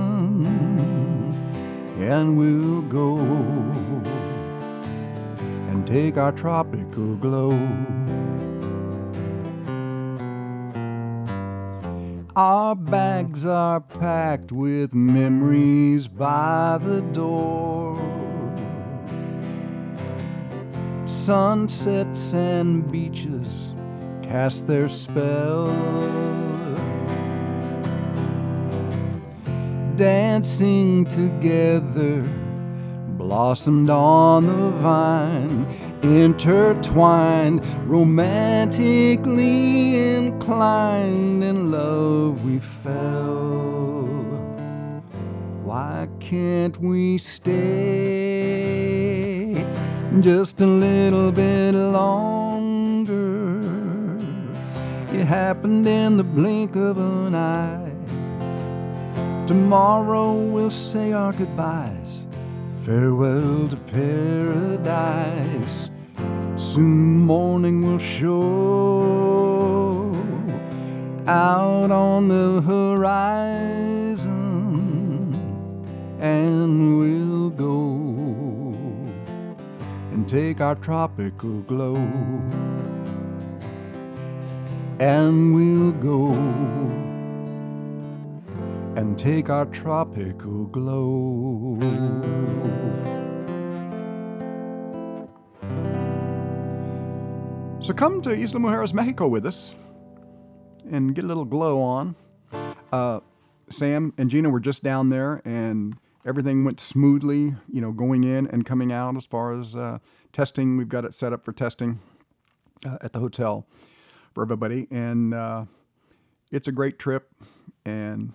and we'll go and take our tropical glow. Our bags are packed with memories by the door. Sunsets and beaches cast their spell, dancing together, blossomed on the vine, intertwined, romantically inclined, in love we fell. Why can't we stay just a little bit longer? It happened in the blink of an eye. Tomorrow we'll say our goodbyes, farewell to paradise. Soon morning will show out on the horizon, and we'll go and take our tropical glow. And we'll go and take our tropical glow. So come to Isla Mujeres, Mexico with us and get a little glow on. Sam and Gina were just down there, and everything went smoothly, going in and coming out as far as testing. We've got it set up for testing at the hotel for everybody, and it's a great trip, and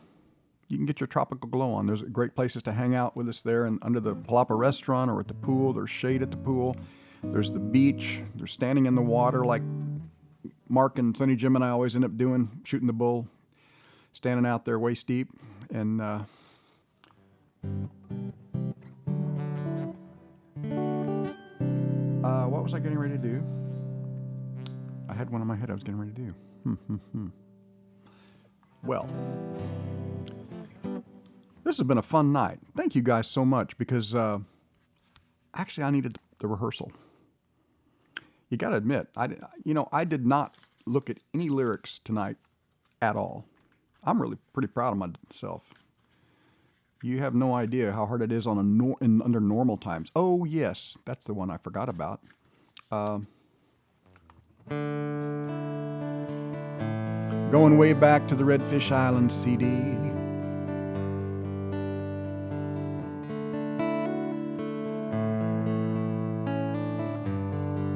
you can get your tropical glow on. There's great places to hang out with us there, and under the Palapa restaurant or at the pool. There's shade at the pool. There's the beach. There's standing in the water like Mark and Sonny Jim and I always end up doing, shooting the bull, standing out there waist deep. And what was I getting ready to do? I had one in my head I was getting ready to do. Well, this has been a fun night. Thank you guys so much, because actually I needed the rehearsal. You got to admit, I did not look at any lyrics tonight at all. I'm really pretty proud of myself. You have no idea how hard it is on under normal times. Oh yes, that's the one I forgot about. Going way back to the Redfish Island CD.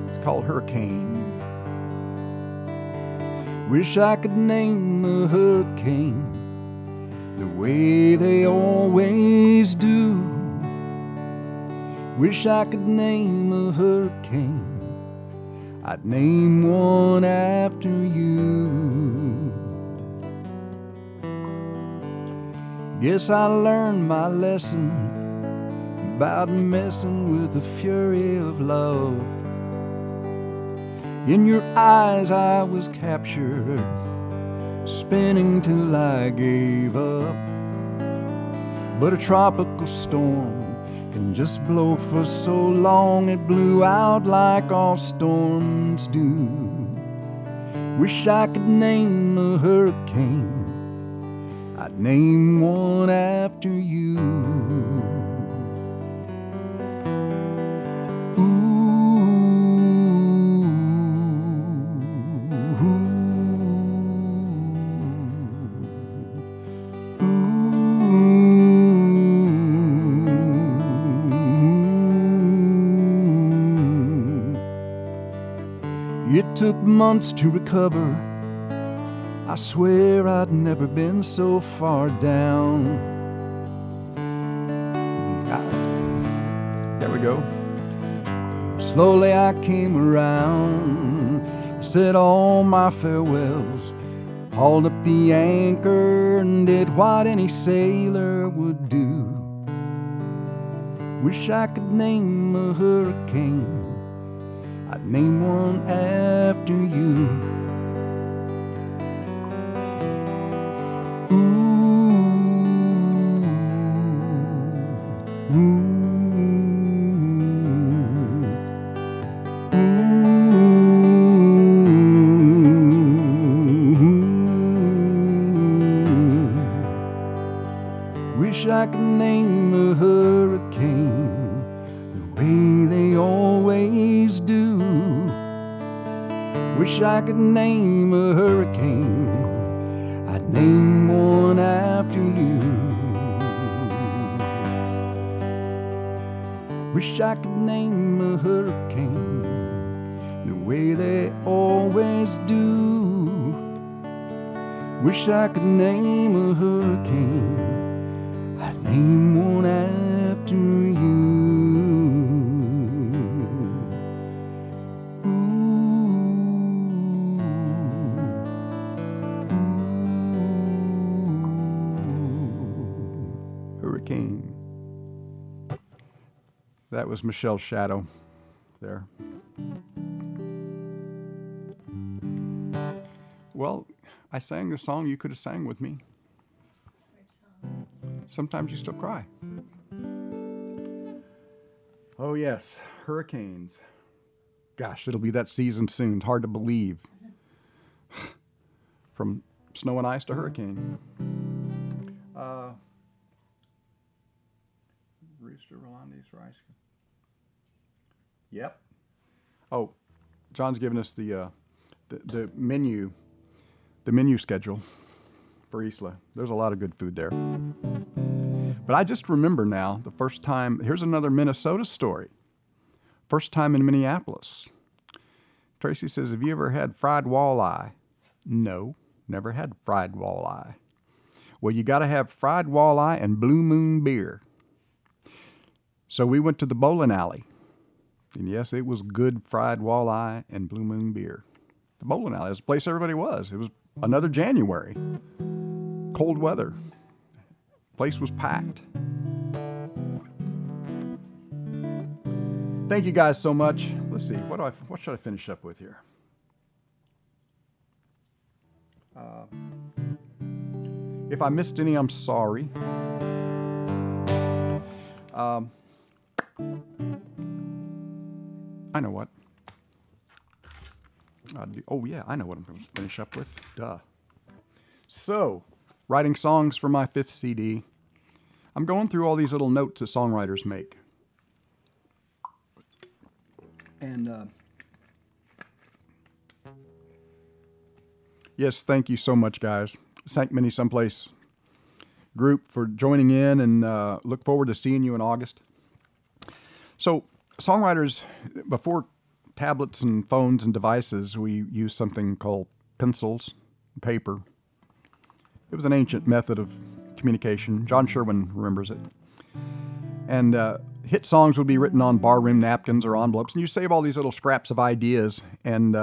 It's called Hurricane. Wish I could name a hurricane the way they always do. Wish I could name a hurricane. I'd name one after you. Guess I learned my lesson about messing with the fury of love. In your eyes I was captured, spinning till I gave up. But a tropical storm can just blow for so long, it blew out like all storms do. Wish I could name a hurricane, I'd name one after you. It took months to recover. I swear I'd never been so far down. There we go. Slowly I came around, said all my farewells, hauled up the anchor and did what any sailor would do. Wish I could name a hurricane, I'd name one after you. Wish I could name a hurricane the way they always do. Wish I could name a hurricane, I'd name one after you. Wish I could name a hurricane the way they always do. Wish I could name a hurricane, I'd name one after you. Hurricane. That was Michelle's Shadow there. Well, I sang the song you could have sang with me. Sometimes you still cry. Oh yes, hurricanes. Gosh, it'll be that season soon. It's hard to believe. From snow and ice to hurricane. Rooster Rolandi's rice. Yep. Oh, John's giving us the menu schedule for Isla. There's a lot of good food there. But I just remember now the first time, here's another Minnesota story. First time in Minneapolis. Tracy says, have you ever had fried walleye? No, never had fried walleye. Well, you got to have fried walleye and Blue Moon beer. So we went to the bowling alley. And yes, it was good fried walleye and Blue Moon beer. The bowling alley is the place everybody was. It was another January. Cold weather. Place was packed. Thank you guys so much. Let's see, what should I finish up with here? If I missed any, I'm sorry. I know what. Oh yeah, I know what I'm going to finish up with. Duh. So, writing songs for my 5th CD. I'm going through all these little notes that songwriters make. And Yes, thank you so much, guys. Thank MinniSomeplace group for joining in, and look forward to seeing you in August. So, songwriters, before tablets and phones and devices, we used something called pencils, paper. It was an ancient method of communication. John Sherwin remembers it. And hit songs would be written on barroom napkins or envelopes, and you save all these little scraps of ideas and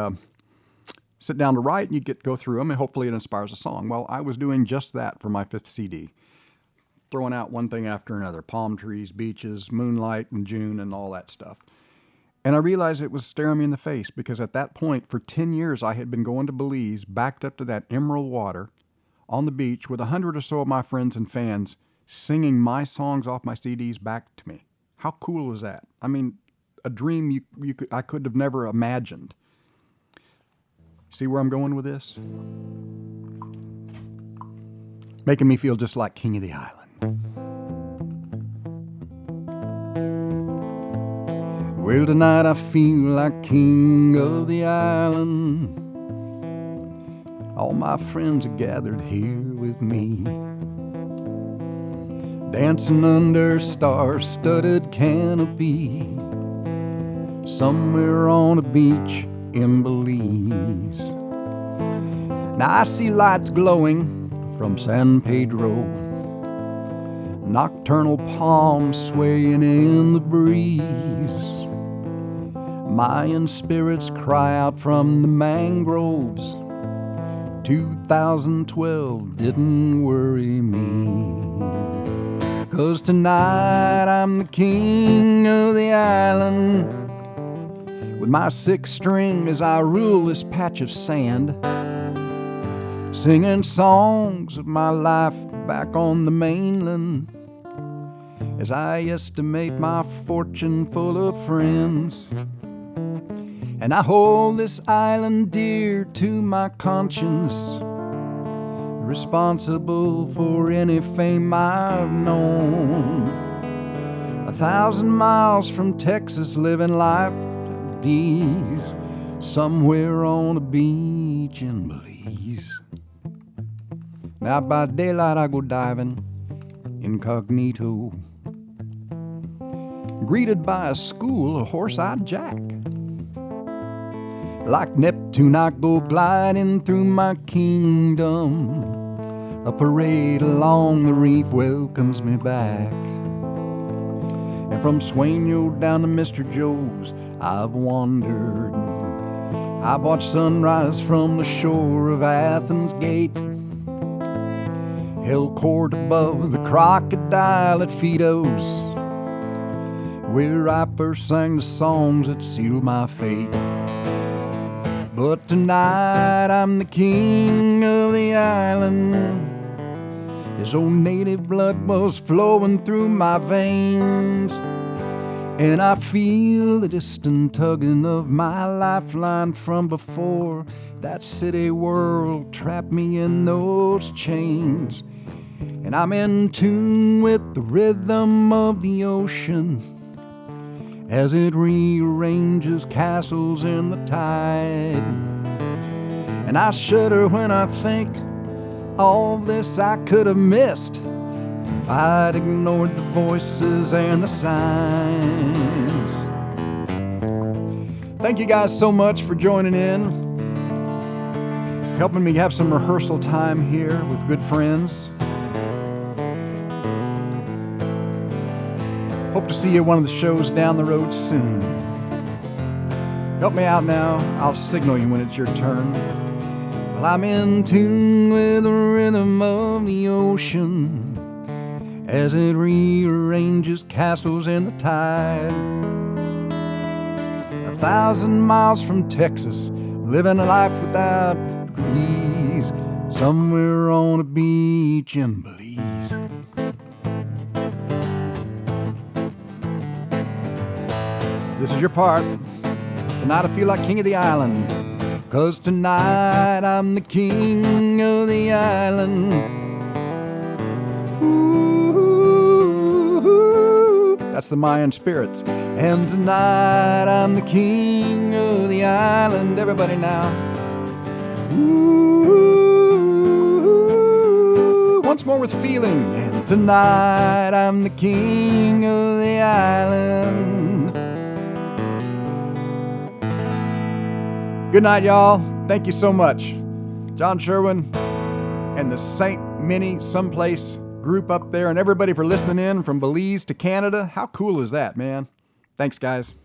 sit down to write, and you go through them, and hopefully it inspires a song. Well, I was doing just that for my 5th CD, throwing out one thing after another: palm trees, beaches, moonlight and June, and all that stuff. And I realized it was staring me in the face, because at that point, for 10 years, I had been going to Belize, backed up to that emerald water on the beach with 100 or so of my friends and fans singing my songs off my CDs back to me. How cool was that? I mean, a dream I could have never imagined. See where I'm going with this? Making me feel just like King of the Island. Well, tonight I feel like King of the Island. All my friends are gathered here with me, dancing under star-studded canopy, somewhere on a beach in Belize. Now I see lights glowing from San Pedro, nocturnal palms swaying in the breeze. Mayan spirits cry out from the mangroves. 2012 didn't worry me, 'cause tonight I'm the king of the island, with my 6th string as I rule this patch of sand, singing songs of my life back on the mainland, as I estimate my fortune full of friends. And I hold this island dear to my conscience, responsible for any fame I've known. 1,000 miles from Texas, living life at ease, somewhere on a beach in Belize. Now by daylight I go diving incognito, greeted by a school of horse-eyed Jack. Like Neptune I go gliding through my kingdom, a parade along the reef welcomes me back. And from Swainyo down to Mr. Joe's I've wandered. I've watched sunrise from the shore of Athens Gate, held court above the crocodile at Fido's, where I first sang the songs that sealed my fate. But tonight I'm the king of the island. This old native blood was flowing through my veins, and I feel the distant tugging of my lifeline from before that city world trapped me in those chains. And I'm in tune with the rhythm of the ocean as it rearranges castles in the tide. And I shudder when I think all this I could have missed if I'd ignored the voices and the signs. Thank you guys so much for joining in, helping me have some rehearsal time here with good friends. Hope to see you at one of the shows down the road soon. Help me out now. I'll signal you when it's your turn. Well, I'm in tune with the rhythm of the ocean as it rearranges castles in the tide. 1,000 miles from Texas, living a life without degrees, somewhere on a beach in Belize. This is your part. Tonight I feel like king of the island, 'cause tonight I'm the king of the island. Ooh, that's the Mayan spirits. And tonight I'm the king of the island. Everybody now. Ooh. once more with feeling. And tonight I'm the king of the island. Good night, y'all. Thank you so much. John Sherwin and the St. MinniSomeplace group up there, and everybody for listening in from Belize to Canada. How cool is that, man? Thanks, guys.